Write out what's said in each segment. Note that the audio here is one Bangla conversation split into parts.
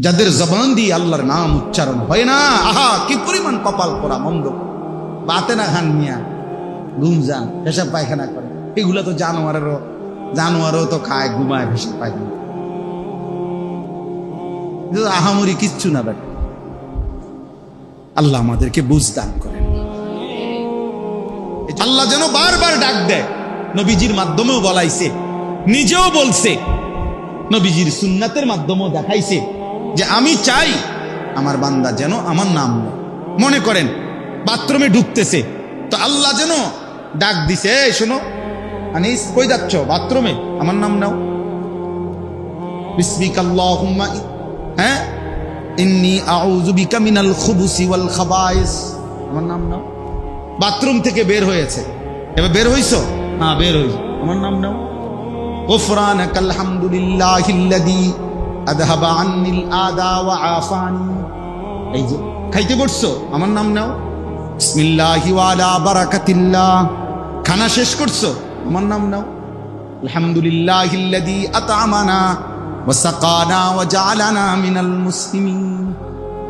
যাদের জবান দিয়ে আল্লাহর নাম উচ্চারণ হয় না, আহা কি পরিমাণ কপাল পোড়া মন্দ। বাতে না খান মিয়া, ঘুম যান, পেশাব পায়খানা করে, এগুলা তো জানোয়ারও তো খায়, ঘুমায়, পেশাব পায়খানা, আহামরি কিচ্ছু না বেটা। আল্লাহ আমাদেরকে বুঝ দান করেন। আল্লাহ যেন বারবার ডাক দেয়, নবীজির মাধ্যমেও বলাইছে, নিজেও বলছে, নবীজির সুন্নাতের মাধ্যমেও দেখাইছে যে আমি চাই আমার বান্দা যেন আমার নাম নেয়। মনে করেন বাথরুমে ঢুকতেছে, তো আল্লাহ যেন ডাক দিছে, এই শোনো আনিস কই যাচ্ছ? বাথরুমে, আমার নাম নাও, বিসমিকাল্লাহুম্মা ইন্নী আউযু বিকা মিনাল খুবুসি ওয়াল খাবায়েস, আমার নাম নাও। বাথরুম থেকে বের হয়েছে, এবার বের হইছো? হ্যাঁ বের হইছো, আমার নাম নাও। গুফরানাকাল হামদুলিল্লাহিল্লাযী আযহাবা আন্নিল আদা ওয়া আফানি, এই যে খাইতে বসছো, আমার নাম নাও। বিসমিল্লাহি ওয়া আলা বারাকাতিল্লাহ, খানা শেষ করছো, আমার নাম নাও। আলহামদুলিল্লাহিল্লাযী আত'আমানা ওয়া সাকানা ওয়া জাআলানা মিনাল মুসলিমিন।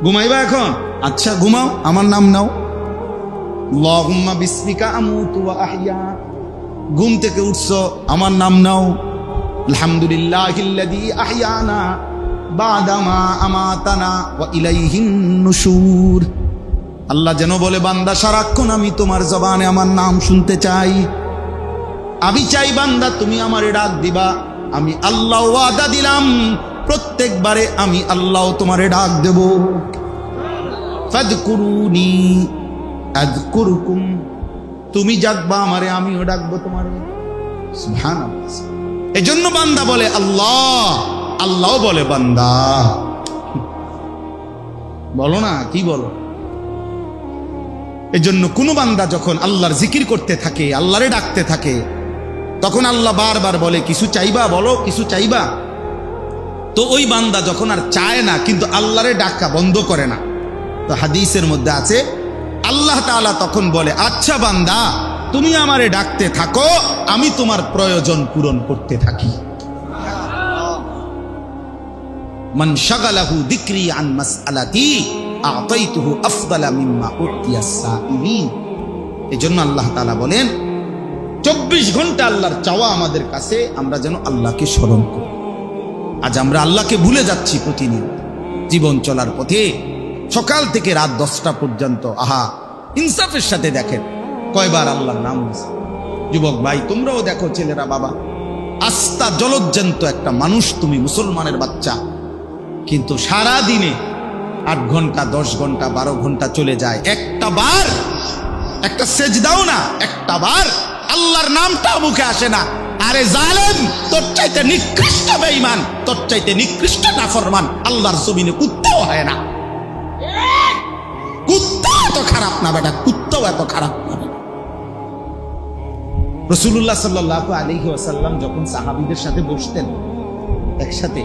ঘুমাইবা এখন? আচ্ছা ঘুমাও, আমার নাম নাও। আল্লাহুম্মা বিসমিকা আমুতু ওয়া আহইয়া, ঘুম থেকে উঠছো, আমার নাম নাও। আলহামদুলিল্লাহিল্লাযী আহইয়ানা বাদামা আমাতানা ওয়া ইলাইহিন নুশুর। আল্লাহ যেন বলে, বান্দা সারাক্ষণ আমি তোমার জবানে আমার নাম শুনতে চাই। আমি চাই বান্দা তুমি আমারে ডাক দিবা। আমি আল্লাহ ওয়াদা দিলাম, প্রত্যেকবারে আমি আল্লাহ তোমারে ডাক দেব। ফাযকুরুনি আযকুরুকুম, তুমি ডাকবা আমারে, আমিও ডাকবো তোমারে। সুবহানাল্লাহ। এজন্য বান্দা বলে আল্লাহ, আল্লাহ বলে বান্দা। বলো না, কি বলো? এজন্য কোন বান্দা যখন আল্লাহর জিকির করতে থাকে, আল্লাহরে ডাকতে থাকে, তখন আল্লাহ বারবার বলে, কিছু চাইবা? বলো কিছু চাইবা। তো ওই বান্দা যখন আর চায় না, কিন্তু আল্লাহরে ডাকা বন্ধ করে না, তো হাদিসের মধ্যে আছে আল্লাহ তাআলা তখন বলে, আচ্ছা বান্দা তুমি আমারে ডাকতে থাকো, আমি তোমার প্রয়োজন পূরণ করতে থাকি। মান শাগালাহু যিকরি আন মাসআলাতি আ'তাইতুহু আফদালা মিম্মা উতিয়াস সাইলিন। এজন্য আল্লাহ তাআলা বলেন 24 ঘন্টা আল্লাহর চাওয়া আমাদের কাছে, আমরা যেন আল্লাহকে স্মরণ করি। আজ আমরা আল্লাহকে ভুলে যাচ্ছি প্রতিনিয়ত জীবন চলার পথে, সকাল থেকে রাত 10টা পর্যন্ত। আহা, ইনসাফের সাথে দেখেন কয়বার আল্লাহর নাম হয়েছে। যুবক ভাই তোমরাও দেখো, ছেলেরা, বাবা, আস্থা জলজ্জান্ত একটা মানুষ তুমি, মুসলমানের বাচ্চা, কিন্তু সারা দিনে 8 ঘন্টা 10 ঘন্টা 12 ঘন্টা চলে যায়, একটা বার একটা সেজদাও না, একটা বার আল্লাহর নামটা মুখে আসে না। আরে জালেম, তোর চাইতে নিকৃষ্ট বেঈমান, তোর চাইতে নিকৃষ্ট নাফরমান আল্লাহর জমিনে কুত্তাও হয় না। কুত্তা এত খারাপ না বেটা, কুত্তাও এত খারাপ না বেটা। রাসূলুল্লাহ সাল্লাল্লাহু আলাইহি ওয়াসাল্লাম যখন সাহাবীদের সাথে বসতেন একসাথে,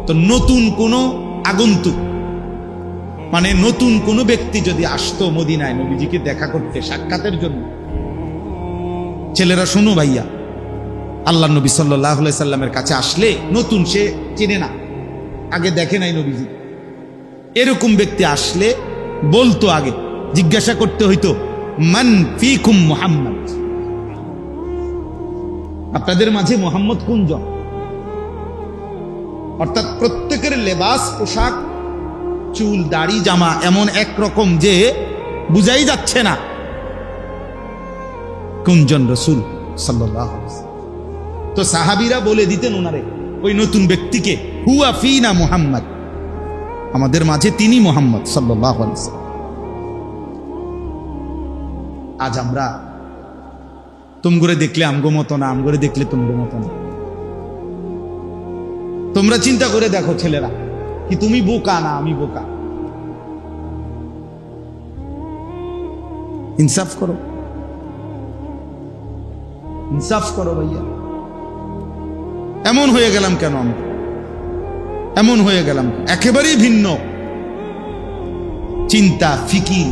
তো নতুন কোন আগন্তুক, মানে নতুন কোন ব্যক্তি যদি আসতো মদিনায় নবীজিকে দেখা করতে, সাক্ষাতের জন্য, ছেলেরা শোনো ভাইয়া, আল্লাহ নবী সাল্লাল্লাহু আলাইহি সাল্লামের কাছে আসলে নতুন, সে চেনে না, আগে দেখে নাই নবীজি, এরকম ব্যক্তি আসলে বলতো, আগে জিজ্ঞাসা করতে হইতো, মান ফিকুম মুহাম্মদ, আপনাদের মাঝে মুহাম্মদ কোনজন? অর্থাৎ প্রত্যেকের লেবাস, পোশাক, চুল, দাড়ি, জামা এমন একরকম যে বুঝাই যাচ্ছে না কোনজন রাসূল সাল্লাল্লাহু আলাইহি ওয়াসাল্লাম। তো সাহাবীরা বলে দিতেন ওনারে, ওই নতুন ব্যক্তিকে, হুয়া ফিনা মুহাম্মদ, আমাদের মাঝে তিনি মুহাম্মদ সাল্লাল্লাহু আলাইহি ওয়াসাল্লাম। আজ আমরা তুমগুরে দেখলে আমগো মতো না, আমগরে দেখলে তুমগো মতো না। তোমরা চিন্তা করে দেখো ছেলেরা, কি তুমি বোকা না আমি বোকা? ইনসাফ করো, ইনসাফ করো ভাইয়া। এমন হয়ে গেলাম কেন আমরা? এমন হয়ে গেলাম, একেবারেই ভিন্ন চিন্তা, ফিকির,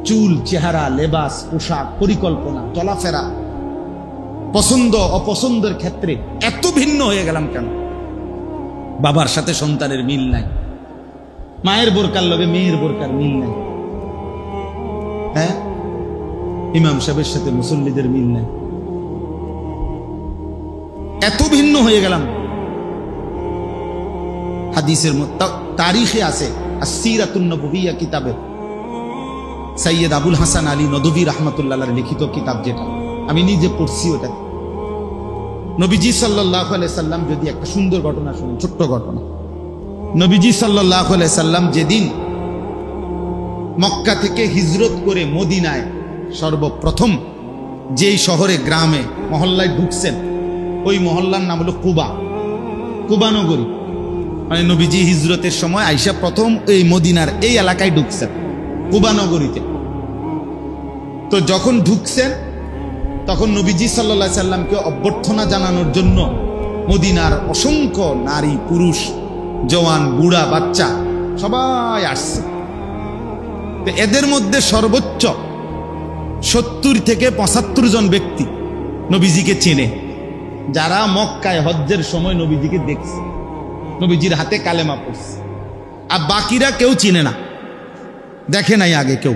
চুল, চেহারা, লেবাস, পোশাক, পরিকল্পনা, চলাফেরা, পছন্দ অপছন্দের ক্ষেত্রে এত ভিন্ন হয়ে গেলাম কেন? বাবার সাথে সন্তানের মিল নাই, মায়ের বোরকার লগে মেয়ের বোরকার মিল নাই, হ্যাঁ, ইমাম সাহেবের সাথে মুসল্লিদের মিল নাই। এত ভিন্ন হয়ে গেলাম। হাদিসের তারিখে আছে আসসিরাতুন নববিয়্যা কিতাবে সৈয়দ আবুল হাসান আলী নদভী রাহমাতুল্লাহর লিখিত কিতাব, যেটা আমি নিজে পড়ছি, ওটা নবীজি সাল্লাল্লাহু আলাইহি সাল্লাম, যদি একটা সুন্দর ঘটনা শুনুন, ছোট্ট ঘটনা। নবীজি সাল্লাল্লাহু আলাইহি সাল্লাম যেদিন মক্কা থেকে হিজরত করে মদিনায় সর্বপ্রথম যেই শহরে গ্রামে মহল্লায় ঢুকছেন, ওই মহল্লার নাম হলো কুবা, কুবা নগরী। মানে নবীজি হিজরতের সময় আইসা প্রথম এই মদিনার এই এলাকায় ঢুকছেন, কুবা নগরীতে। তো যখন ঢুকছেন তখন নবীজি সাল্লাল্লাহু আলাইহি সাল্লামকে অভ্যর্থনা জানানোর জন্য মদিনার অসংখ্য নারী পুরুষ, জওয়ান বুড়া বাচ্চা সবাই আসছে। তো এদের মধ্যে সর্বোচ্চ 70 থেকে 75 জন ব্যক্তি নবীজিকে চেনে, যারা মক্কায় হজ্জের সময় নবীজিকে দেখছে, নবীজির হাতে কালেমা পড়ছে। আর বাকিরা কেউ চিনে না, দেখে নাই আগে কেউ।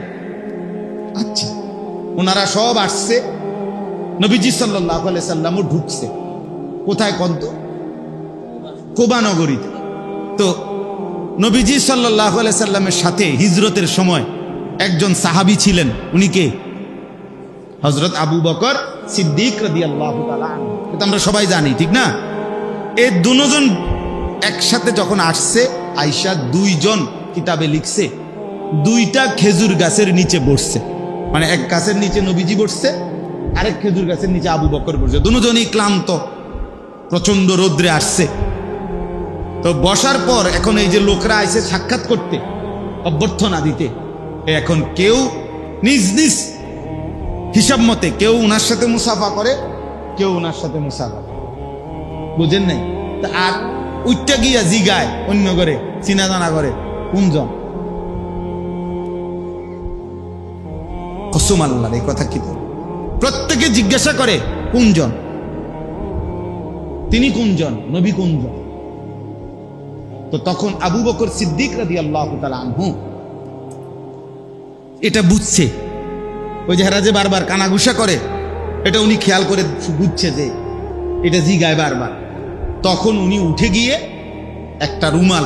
আচ্ছা, ওনারা সব আসছে, নবীজি সাল্লাল্লাহু আলাইহি সাল্লামও ঢুকছে কোথায় কন্ত? কুবা নগরীতে। তো নবীজি সাল্লাল্লাহু আলাইহি সাল্লামের সাথে হিজরতের সময় একজন সাহাবী ছিলেন, উনি কে? হযরত আবু বকর সিদ্দিক রাদিয়াল্লাহু তাআলা আনহু। এটা আমরা সবাই জানি, ঠিক না? এই দুজন একসাথে যখন আসছে, আয়েশা 2 জন কিতাবে লিখছে, 2টা খেজুর গাছের নিচে বসছে। মানে এক গাছের নিচে নবীজি বসছে, আরেক খেজুর গাছের নিচে আবু বকর বসছে। দুজনই ক্লান্ত, প্রচন্ড রোদ্রে আসছে। তো বসার পর এখন এই যে লোকরা আইছে সাক্ষাৎ করতে, অভ্যর্থনা দিতে, এখন কেউ নিজ নিজ হিসাব মতে কেউ উনার সাথে মুসাফা করে, কেউ উনার সাথে মুসাফা করে, বুঝেন নাই? আর উইটা গিয়া জিগায় অন্য করে, চিনা জানা করে, কোনজন? কসম আল্লাহর, এই কথা কি? প্রত্যেকে জিজ্ঞাসা করে কোনজন, তিনি কোনজন, নবী কোনজন? তো তখন আবু বকর সিদ্দিক রাদিয়াল্লাহু তাআলা আনহু এটা বুঝছে। ওই যে হেরা যে বারবার কানাঘুষা করে, এটা উনি খেয়াল করে বুঝছে যে এটা জিগায় বারবার। তখন উনি উঠে গিয়ে একটা রুমাল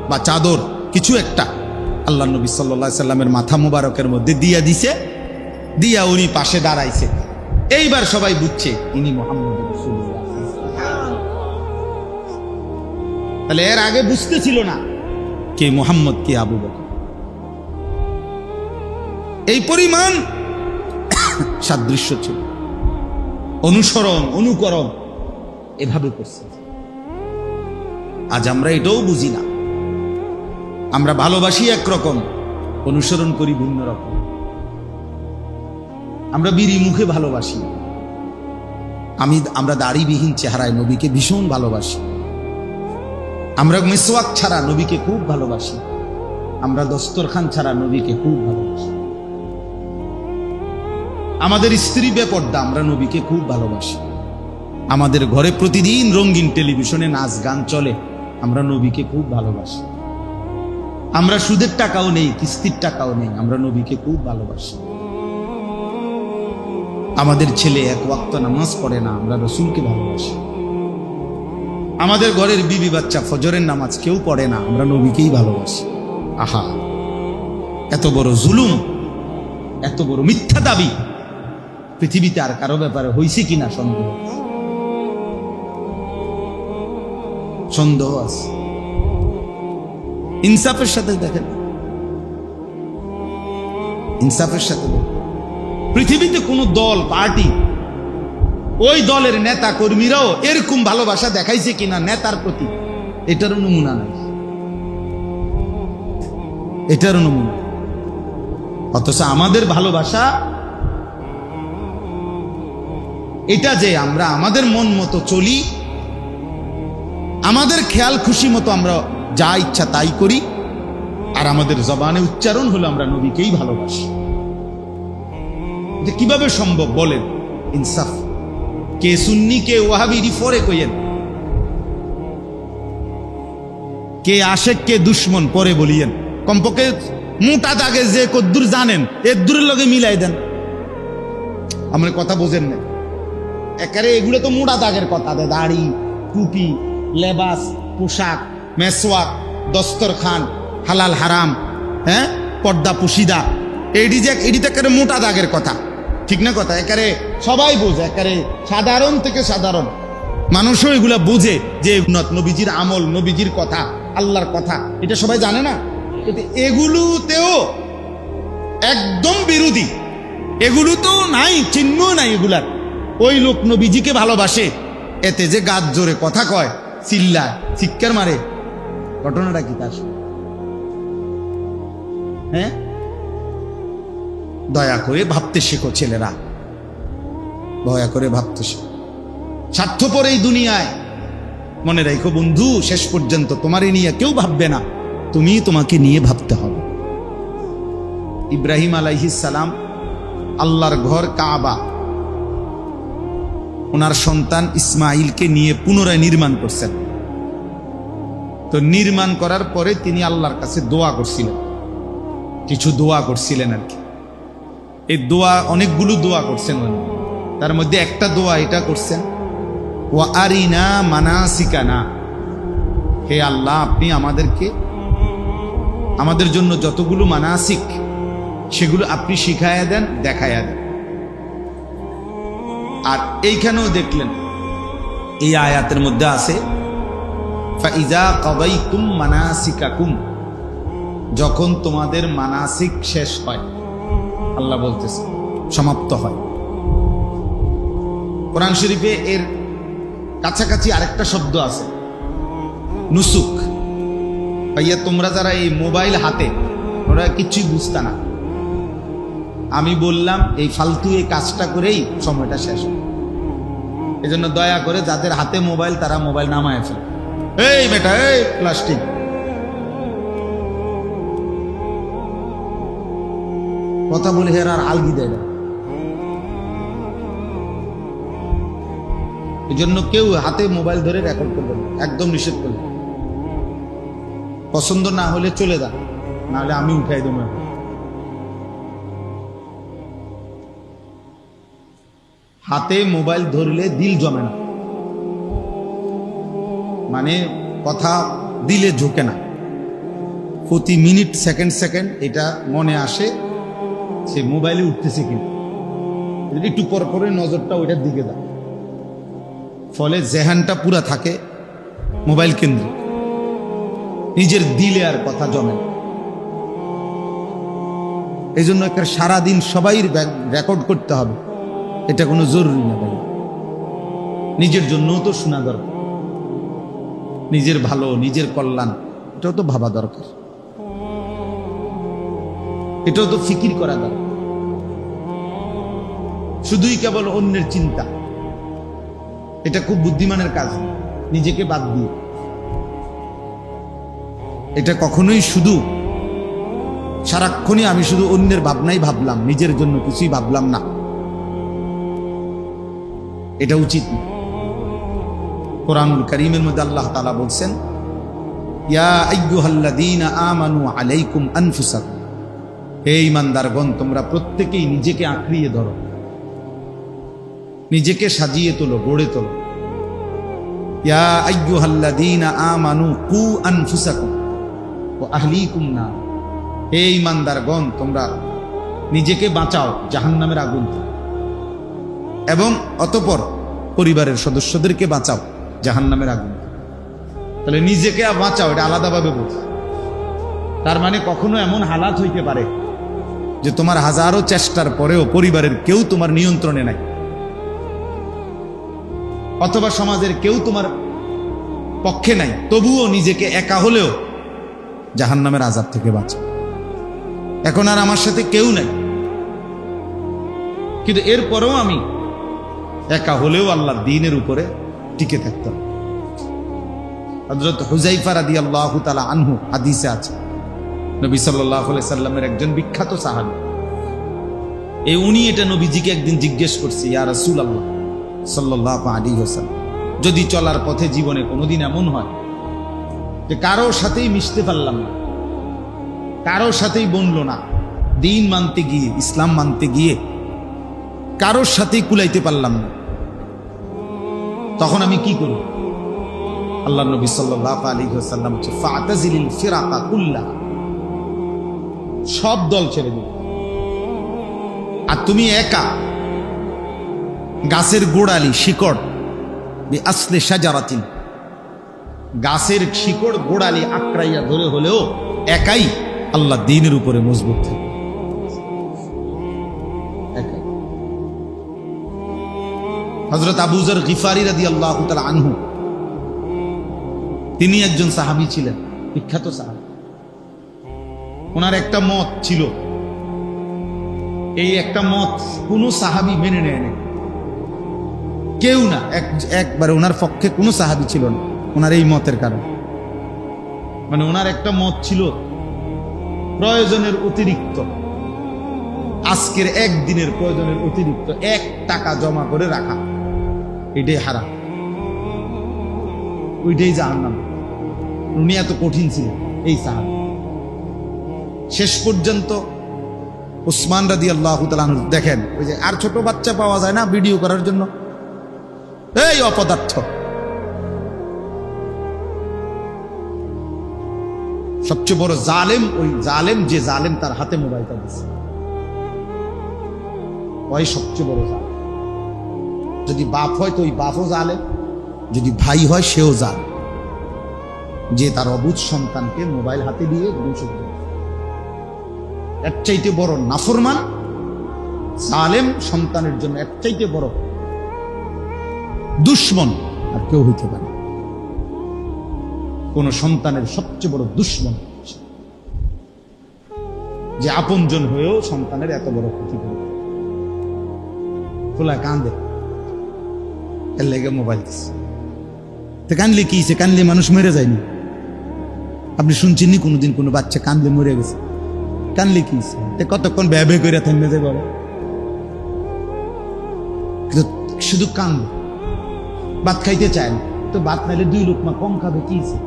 বা চাদর কিছু একটা আল্লাহ নবী সাল্লাল্লাহু আলাইহি সাল্লামের মাথা মুবারকের মধ্যে দিয়া দিছে, দিয়া উনি পাশে দাঁড়াইছে। এইবার সবাই বুঝছে ইনি মুহাম্মদ রাসূলুল্লাহ। তাহলে এর আগে বুঝতেছিল না কে মুহাম্মদ, কে আবু বকর। এই পরিমাণ সাদৃশ্য ছিল, অনুসরণ অনুকরণ এভাবে করছে। আজ আমরা এটাও বুঝি না, আমরা ভালোবাসি একরকম, অনুসরণ করি ভিন্ন রকম। আমরা বিড়ি মুখে ভালোবাসি, আমরা দাড়িবিহীন চেহারায় নবীকে ভীষণ ভালোবাসি। আমরা মিসওয়াক ছাড়া নবীকে খুব ভালোবাসি, আমরা দস্তরখান ছাড়া নবীকে খুব ভালোবাসি। আমাদের স্ত্রী বেপর্দা, আমরা নবীকে খুব ভালোবাসি। আমাদের ঘরে প্রতিদিন রঙিন টেলিভিশনে নাচ গান চলে, আমরা নবীকে খুব ভালোবাসি। আমরা সুদের টাকাও নেই, কিস্তির টাকাও নেই, আমরা নবীকে খুব ভালোবাসি। আমাদের ছেলে এক ওয়াক্ত নামাজ পড়ে না, আমরা রাসূলকে ভালোবাসি। আমাদের ঘরের বিবি বাচ্চা ফজরের নামাজ কেউ পড়ে না, আমরা নবীকেই ভালোবাসি। আহা, এত বড় জুলুম, এত বড় মিথ্যা দাবি পৃথিবীতে আর কারো ব্যাপারে হয়েছে কিনা সন্দেহ, সন্দেহ আছে। ইনসাফের সাথে দেখেন, ইনসাফের সাথে পৃথিবীতে কোন দল পার্টি, ওই দলের নেতা কর্মীরাও এরকম ভালোবাসা দেখাইছে কিনা নেতার প্রতি, এটারও নমুনা নাই, এটারও নমুনা। অথচ আমাদের ভালোবাসা এটা যে আমরা আমাদের মন মতো চলি, আমাদের খেয়াল খুশি মতো আমরা যা ইচ্ছা তাই করি, আর আমাদের জবানে উচ্চারণ হলো আমরা নবীকেই ভালোবাসি। এটা কিভাবে সম্ভব বলেন? ইনসাফ। কে সুন্নি কে ওয়াহাবি রিফরে কইেন, কে আশেক কে দুশ্মন পরে বলিয়েন, কমপক্ষে মোটা দাগে যে কদ্দুর জানেন এর দূরের লগে মিলাই দেন। আমার কথা বোঝেন না, একারে এগুলো তো মোটা দাগের কথা। দাড়ি, টুপি, লেবাস, পোশাক, মেসওয়াক, দস্তরখান, হালাল হারাম, হ্যাঁ, পর্দা পুশিদা, এটি তো একেবারে মোটা দাগের কথা, ঠিক না কথা? একারে সবাই বোঝে, একারে সাধারণ থেকে সাধারণ মানুষও এগুলা বোঝে যে নবীজির আমল, নবীজির কথা, আল্লাহর কথা, এটা সবাই জানে না। কিন্তু এগুলোতেও একদম বিরোধী, এগুলো তো নাই, চিহ্ন নাই এগুলার। ওই লোক নবীজিকে ভালোবাসে, এতে যে গাছ জোরে কথা কয়, চিল্লায়, চিৎকার মারে, ঘটনাটা কি তার? হ্যাঁ, দয়া করে ভাবতে শেখো ছেলেরা, দয়া করে ভাবতে শেখো। স্বার্থপর এই দুনিয়ায়, মনে রাখো বন্ধু, শেষ পর্যন্ত তোমারই নিয়ে কেউ ভাববে না, তুমি তোমাকে নিয়ে ভাবতে হবে। ইব্রাহিম আলাইহিস সালাম আল্লাহর ঘর কাবা ওনার সন্তান ইসমাইলকে নিয়ে পুনরায় নির্মাণ করছেন। তো নির্মাণ করার পরে তিনি আল্লাহর কাছে দোয়া করছিলেন, কিছু দোয়া করছিলেন আর কি। এই দোয়া, অনেকগুলো দোয়া করছেন উনি, তার মধ্যে একটা দোয়া এটা করছেন, ওয়া আরিনা মানাসিকানা, হে আল্লাহ আপনি আমাদেরকে, আমাদের জন্য যতগুলো মানাসিক সেগুলো আপনি শিখায়া দেন, দেখায়া দেন। আর এইখানেও দেখলেন এই আয়াতের মধ্যে আছে ফাইজা কাদাইতুম মানাসিকাকুম, যখন তোমাদের মানাসিক শেষ হয়, আল্লাহ বলতেছে সমাপ্ত হয়। কোরআন শরীফে এর কাছাকাছি আরেকটা শব্দ আছে, নুসুক। ভাইয়া তোমরা যারা এই মোবাইল হাতে, ওরা কিছুই বুঝতা না, আমি বললাম এই ফালতু এই কাজটা করেই সময়টা শেষ হয়। এই জন্য দয়া করে যাদের হাতে মোবাইল তারা মোবাইল নামায় ফেলে। এই বেটা, এই প্লাস্টিক, কথা বলে হের আর আলগি দেয় না। এই জন্য কেউ হাতে মোবাইল ধরে রেকর্ড করবে না, একদম নিষেধ করবে। পছন্দ না হলে চলে যা, না হলে আমি উঠাই দেবো। হাতে মোবাইল ধরলে দিল জমে না, মানে কথা দিলে ঝোঁকে না। প্রতি মিনিট সেকেন্ড সেকেন্ড এটা মনে আসে সে মোবাইলে উঠতেছে কিনা, একটু পর পরে নজরটা ওইটার দিকে যায়, ফলে জেহানটা পুরা থাকে মোবাইল কেন্দ্রিক, নিজের দিলে আর কথা জমে না। এই জন্য একটা সারাদিন সবাই রেকর্ড করতে হবে, এটা কোনো জরুরি না ভাই। নিজের জন্যও তো শোনা দরকার, নিজের ভালো, নিজের কল্যাণ, এটাও তো ভাবা দরকার, এটাও তো ফিকির করা দরকার। শুধুই কেবল অন্যের চিন্তা, এটা খুব বুদ্ধিমানের কাজ, নিজেকে বাদ দিয়ে। এটা কখনোই শুধু সারাক্ষণই আমি শুধু অন্যের ভাবনাই ভাবলাম, নিজের জন্য কিছুই ভাবলাম না, এটা উচিত না। কোরআনুল কারীমের মধ্যে আল্লাহ তাআলা বলছেন, ইয়া আইয়ুহাল্লাযীনা আমানু আলাইকুম আনফুসাকুম, হে ঈমানদারগণ তোমরা প্রত্যেকেই নিজেকে আঁকড়িয়ে ধরো, নিজেকে সাজিয়ে তোলো, গড়ে তোলো। ইয়া আইয়ুহাল্লাযীনা আমানু কু আনফুসাকুম ওয়া আহলিকুম নার, হে ঈমানদারগণ তোমরা নিজেকে বাঁচাও জাহান্নামের আগুন থেকে, এবং অতঃপর পরিবারের সদস্যদেরকে বাঁচাও জাহান্নামের আগুন। তাহলে নিজেকে বাঁচাও, এটা আলাদাভাবে বলছে। তার মানে কখনো এমন হালাত হইতে পারে যে তোমার হাজারো চেষ্টার পরেও পরিবারের কেউ তোমার নিয়ন্ত্রণে নাই, অথবা সমাজের কেউ তোমার পক্ষে নাই, তবুও নিজেকে একা হলেও জাহান্নামের আযাব থেকে বাঁচাও। এখন আর আমার সাথে কেউ নাই, কিন্তু এরপরেও আমি একা হলেও আল্লাহর দ্বীনের উপরে টিকে থাকতাম। হযরত হুযায়ফা রাদিয়াল্লাহু তাআলা আনহু হাদিসে আছে, নবী সাল্লাল্লাহু আলাইহি সাল্লামের একজন বিখ্যাত সাহাবী, উনি এটা নবীজিকে একদিন জিজ্ঞেস করছে, ইয়া রাসূলুল্লাহ সাল্লাল্লাহু আলাইহি ওয়াসাল্লাম, যদি চলার পথে জীবনে কোনোদিন এমন হয় যে কারো সাথেই মিশতে পারলাম না, কারো সাথেই বনলো না, দিন মানতে গিয়ে, ইসলাম মানতে গিয়ে কারোর সাথেই কুলাইতে পারলাম না। তখন আমি কি করব? আল্লাহ নবী সাল্লাল্লাহু আলাইহি ওয়াসাল্লাম বলেছে, ফাতাজিলিল ফিরাকা কুল্লাহা, সব দল ছেড়ে দিও, আর তুমি একা গাছের গোড়ালি শিকড়, বি আসলে শাজারাতিন, গাছের শিকড় গোড়ালি আঁকড়াইয়া ধরে হলেও একাই আল্লাহ দ্বীনের উপরে মজবুত থাকে। একাই। হযরত আবু যর গিফারি রাদিয়াল্লাহু তাআলা আনহু, তিনি একজন সাহাবী ছিলেন, বিখ্যাত সাহাবী। ওনার একটা মত ছিল, এই একটা মত কোন সাহাবী মেনে নেয়নি, কেউ না, একবারে ওনার পক্ষে কোনো সাহাবী ছিল না ওনার এই মতের কারণে। মানে ওনার একটা মত ছিল, প্রয়োজনের অতিরিক্ত, আজকের একদিনের প্রয়োজনের অতিরিক্ত 1 টাকা জমা করে রাখা, এটাই হারাম, ওইটাই জাহান্নাম। উনি এত কঠিন ছিলেন এই সাহাবী। শেষ পর্যন্ত উসমান রাদিয়াল্লাহু তাআলা আনহু, দেখেন ওই যে আর ছোট বাচ্চা পাওয়া যায় না ভিডিও করার জন্য, এই অপদার্থ, সবচেয়ে বড় জালেম ওই জালেম, যে জালেম তার হাতে মোবাইলটা দিচ্ছে, ওই সবচেয়ে বড় জালেম। যদি বাপ হয় তো ওই বাপও জালেম, যদি ভাই হয় সেও জালেম, যে তার অবুঝ সন্তানকে মোবাইল হাতে দিয়ে দূষণ করে। এর চাইতে বড় নাফরমান জালেম সন্তানের জন্য এর চাইতে বড় দুশ্মন আর কেউ হইতে পারে। কোন সন্তানের সবচেয়ে বড় দুশ্মন যে আপনজন হয়েও সন্তানের এত বড় ক্ষতি করে। খোলা কান্দে, এর লেগে মোবাইল দিচ্ছে। তো কানলে কি হয়েছে? কানলে মানুষ মরে যায়নি? আপনি শুনছেননি কোনোদিন কোনো বাচ্চা কানলে মরে গেছে? কানলে কি হয়েছে? কতক্ষণ ব্যবে করে থাকবে যে বলে, শুধু কান্দে, ভাত খাইতে চায় না। তো ভাত নাইলে 2 লোকমা কম খাবে, কি হয়েছে?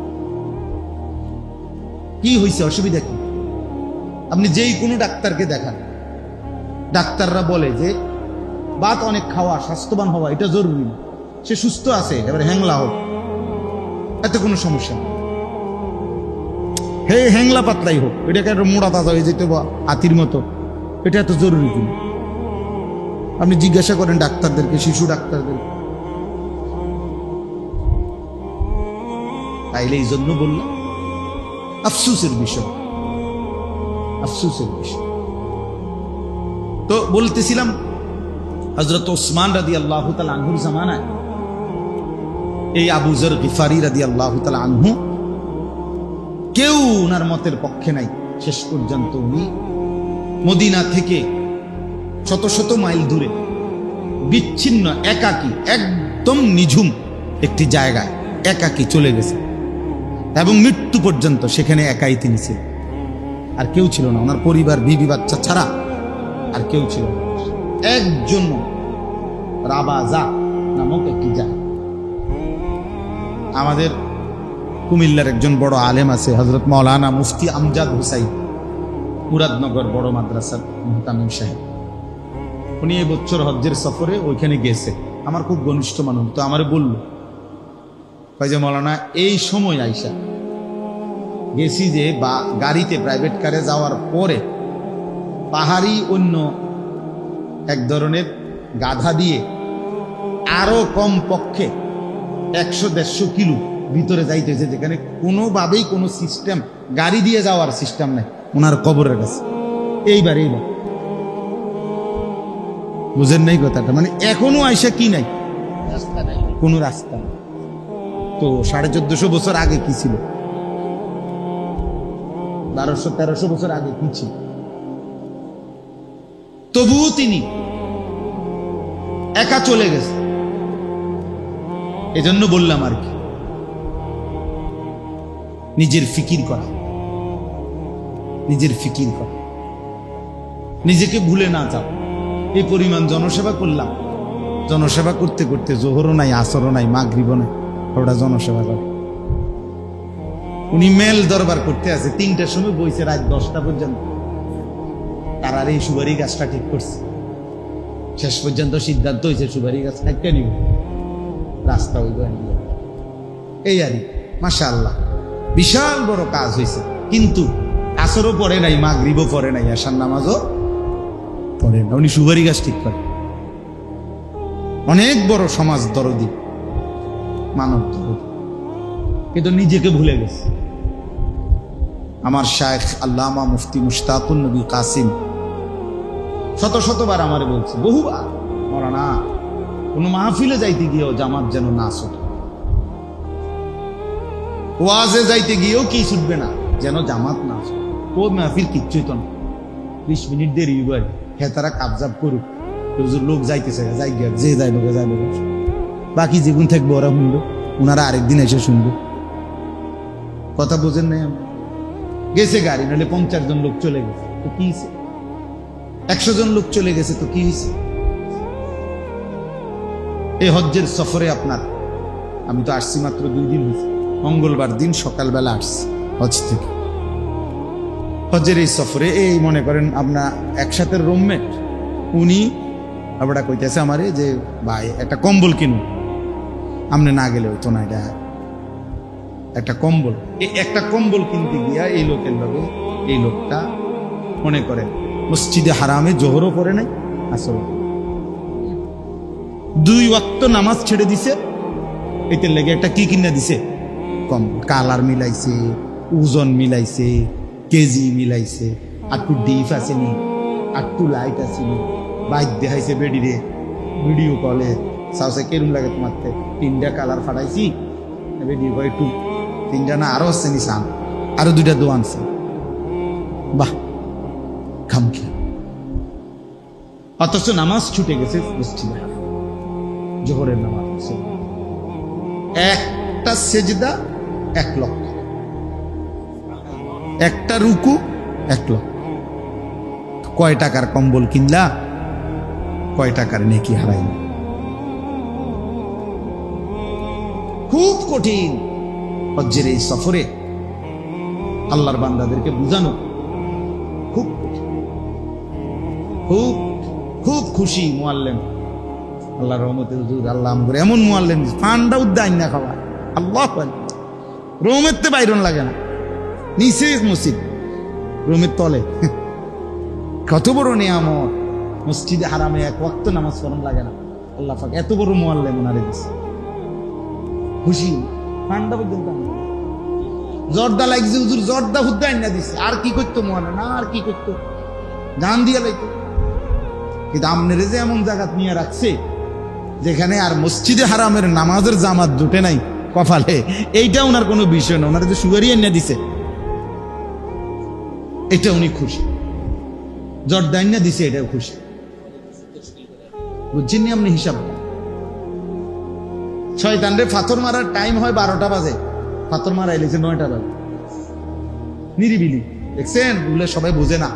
কি হয়েছে? অসুবিধা কি? আপনি যেই কোনো ডাক্তারকে দেখান, ডাক্তাররা বলে যে ভাত অনেক খাওয়া, স্বাস্থ্যবান হওয়া এটা জরুরি না, সে সুস্থ আছে, এবার হ্যাংলা হোক, এতে কোনো সমস্যা নেই। হে হ্যাংলা পাতলাই হোক, এটাকে একটা মোড়া তাজা হয়ে যেতে বা হাতির মতো, এটা এত জরুরি কিনা? আপনি জিজ্ঞাসা করেন ডাক্তারদেরকে, শিশু ডাক্তারদেরকে। তাইলে এই জন্য বললাম আফসোসের বিষয়, আফসোসের বিষয়। তো বলতেছিলাম হযরত ওসমান রাদিয়াল্লাহু তাআলা আনহুর জামানায় এই আবু যর গিফারি রাদিয়াল্লাহু তাআলা আনহু, কেউ ওনার মতের পক্ষে নাই। শেষ পর্যন্ত উনি মদিনা থেকে শত শত মাইল দূরে বিচ্ছিন্ন একাকী, একদম নিঝুম একটি জায়গায় একাকী চলে গেছে, এবং মৃত্যু পর্যন্ত সেখানে একাই তিনি ছিলেন। আর কেউ ছিল না, ওনার পরিবার, বিবি, বাচ্চা ছাড়া আর কেউ ছিল না। একজন রাবাজা নামক একটি জায়গা। আমাদের কুমিল্লার একজন বড় আলেম আছে, হযরত মাওলানা মুফতি আমজাদ হুসাইন, মুরাদনগর বড় মাদ্রাসার মুহতামিম সাহেব। উনি এই বছর হজ্জের সফরে ওইখানে গেছে, আমার খুব ঘনিষ্ঠ মানুষ। তো আমারে বলল, যে মাওলানা এই সময় আইসা গেছি যে বা গাড়িতে প্রাইভেট কারে যাওয়ার পরে পাহাড়ি অন্য এক ধরনের গাধা দিয়ে আরো কম পক্ষে 100-150 কিলো ভিতরে যাইতেছে, যেখানে কোনোভাবেই কোনো সিস্টেম, গাড়ি দিয়ে যাওয়ার সিস্টেম নাই ওনার কবরের কাছে। এইবার বুঝেন নাই কথাটা? মানে এখনো আইসা কি নাই, রাস্তা নাই, কোনো রাস্তা নাই। তো 1450 বছর আগে কি ছিল, 1200-1300 বছর আগে কি ছিল? তবুও তিনি একা চলে গেছে। এজন্য বললাম আর কি, নিজের ফিকির করা, নিজের ফিকির করা, নিজেকে ভুলে না যাও। এই পরিমাণ জনসেবা করলাম, জনসেবা করতে করতে জোহরও নাই, আসরও নাই, মাগরিবও নাই, ওটা জনসেবা করে। উনি মেল দরবার করতে আছে, 3টার সময় বইছে রাত 10টা পর্যন্ত। তার এই সুপারি গাছটা ঠিক করছে, শেষ পর্যন্ত সিদ্ধান্ত হয়েছে সুপারি গাছ একটা নিব, রাস্তা হইব। এই আর মাশাআল্লাহ বিশাল বড় কাজ হয়েছে। কিন্তু আসরও পড়ে নাই, মাগরিবও পড়ে নাই, আশার নামাজও পড়ে না, উনি সুপারি গাছ ঠিক করে। অনেক বড় সমাজ দরদি, মানব দরদি, কিন্তু নিজেকে ভুলে গেছে। আমার শায়েখ আল্লামা মুফতি মুশতাকুন নবী কাসিম শত শতবার আমারে বলছে, বহুবার, মরানা কোন মাহফিলে যাইতে গিয়েও জামাত যেন না ছুটে, ওয়াজে যাইতে গিয়েও কি ছুটবে না, যেন জামাত না ছুটে। ও মাহফিল কিচ্ছুই তো না, 20 মিনিট দেরি হয়, হ্যাঁ তারা কাবজাব করুক, লোক যাইতেছে, যাই গিয়ে যে যাই লোকে যাই লোক, বাকি যেগুন থাকবে ওরা শুনবে, ওনারা আরেকদিন এসে শুনবে। কথা বোঝেন নাই? গেছে গাড়ি, নাহলে 50 জন লোক চলে গেছে তো কি হয়েছে, 100 জন লোক চলে গেছে তো কি হয়েছে? এই হজ্জের সফরে আপনার, আমি তো আসছি মাত্র 2 দিন হয়েছে, মঙ্গলবার দিন সকালবেলা আসছি হজ থেকে। হজ্জের এই সফরে এই মনে করেন আপনার একসাথে রুমমেট, উনি আবার কইতেছে আমারে যে ভাই একটা কম্বল কিনুন, আপনি না গেলে হইতো না, এটা একটা কম্বল। এই একটা কম্বল কিনতে গিয়া এই লোকের লগে এই লোকটা মনে করেন মসজিদে হারামে জোহরও করে নাই, আসলে 2 ওয়াক্ত নামাজ ছেড়ে দিছে, এটার লেগে একটা কি কিনে দিছে, কম্বল। কালার মিলাইছে, ওজন মিলাইছে, কেজি মিলাইছে, একটু ডিপ আসেনি, একটু লাইট আসেনি, বাইক দেখাইছে বেডিরে, ভিডিও কলে সাউসে কেরম লাগে তোমার 3টা কালার ফাটাইছি, বেডিও কয় একটু 3টা না আরো হচ্ছে নিশান, আরো 2টা দোয়া আনছে। বাহ, খামখি। অথচ নামাজ ছুটে গেছে মসজিদে, জোহরের নামাজ। একটা সেজদা 1 লক্ষ, একটা রুকু 1 লক্ষ। কয় টাকার কম্বল কিনলা, কয় টাকার নেকি হারাইলা। খুব কঠিন হজ্জের এই সফরে আল্লাহর বান্দাদেরকে বুঝানো, খুব খুব খুব খুশি মুআল্লিম, আল্লাহর রহমতে হুজুর আল্লাহ আমগরে এমন মুআল্লিম ফান্ডা উদ্দাইন না খাওয়া, আল্লাহ রহমতে বাইরন লাগে না, নিচে মসজিদ, রুমের তলে। কত বড় নিয়ামত, মসজিদে হারামে 1 ওয়াক্ত নামাজ পড়ন লাগে না, আল্লাহ পাক এত বড় মুআল্লিম ওনারে দিছে। খুশি ঠান্ডা পর্যন্ত জর্দা লাগছে, হুজুর জর্দা হুদ্দা আইনা দিছে, আর কি করতো মুআল্লিম, না আর কি করতো, জান দিয়া লাইতো। কিন্তু আমনেরে যে এমন জায়গাত নিয়ে রাখছে যেখানে আর মসজিদে হারামের নামাজের জামাত জুটে নাই কপালে, এইটা ওনার কোনো বিষয় না, ওনার যে সুগারি আইনা দিছে এটা উনি খুশি, জর্দা আইনা দিছে এটাও খুশি। বুঝছেন নি আপনি হিসাব? শয়তানরে পাথর মারার টাইম হয় 12টা বাজে, পাথর মারা এলেছে 9টা বাজে, নিরিবিলি। দেখছেন বলে সবাই বোঝে না।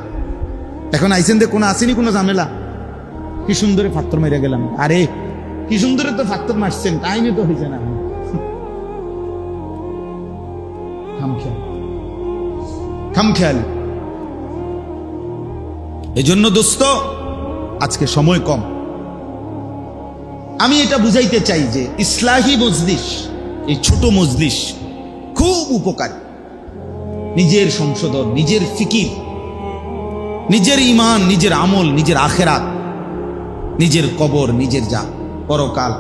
এখন আইসেন যে কোনো আসেনি কোনো ঝামেলা, কি সুন্দরে পাথর মেরে গেলাম, আরে কি সুন্দরে তো পাথর মারছেন, টাইমে তো হয়েছে না। খামখেয়াল। এই জন্য দোস্ত আজকে সময় কম, আমি এটা বুঝাইতে চাই যে ইসলাহি মজলিস, এই ছোট মজলিস খুব উপকারী। নিজের সংশোধন, নিজের ফিকির, নিজের ঈমান, নিজের আমল, নিজের আখেরাত, নিজের কবর, নিজের যা পরকাল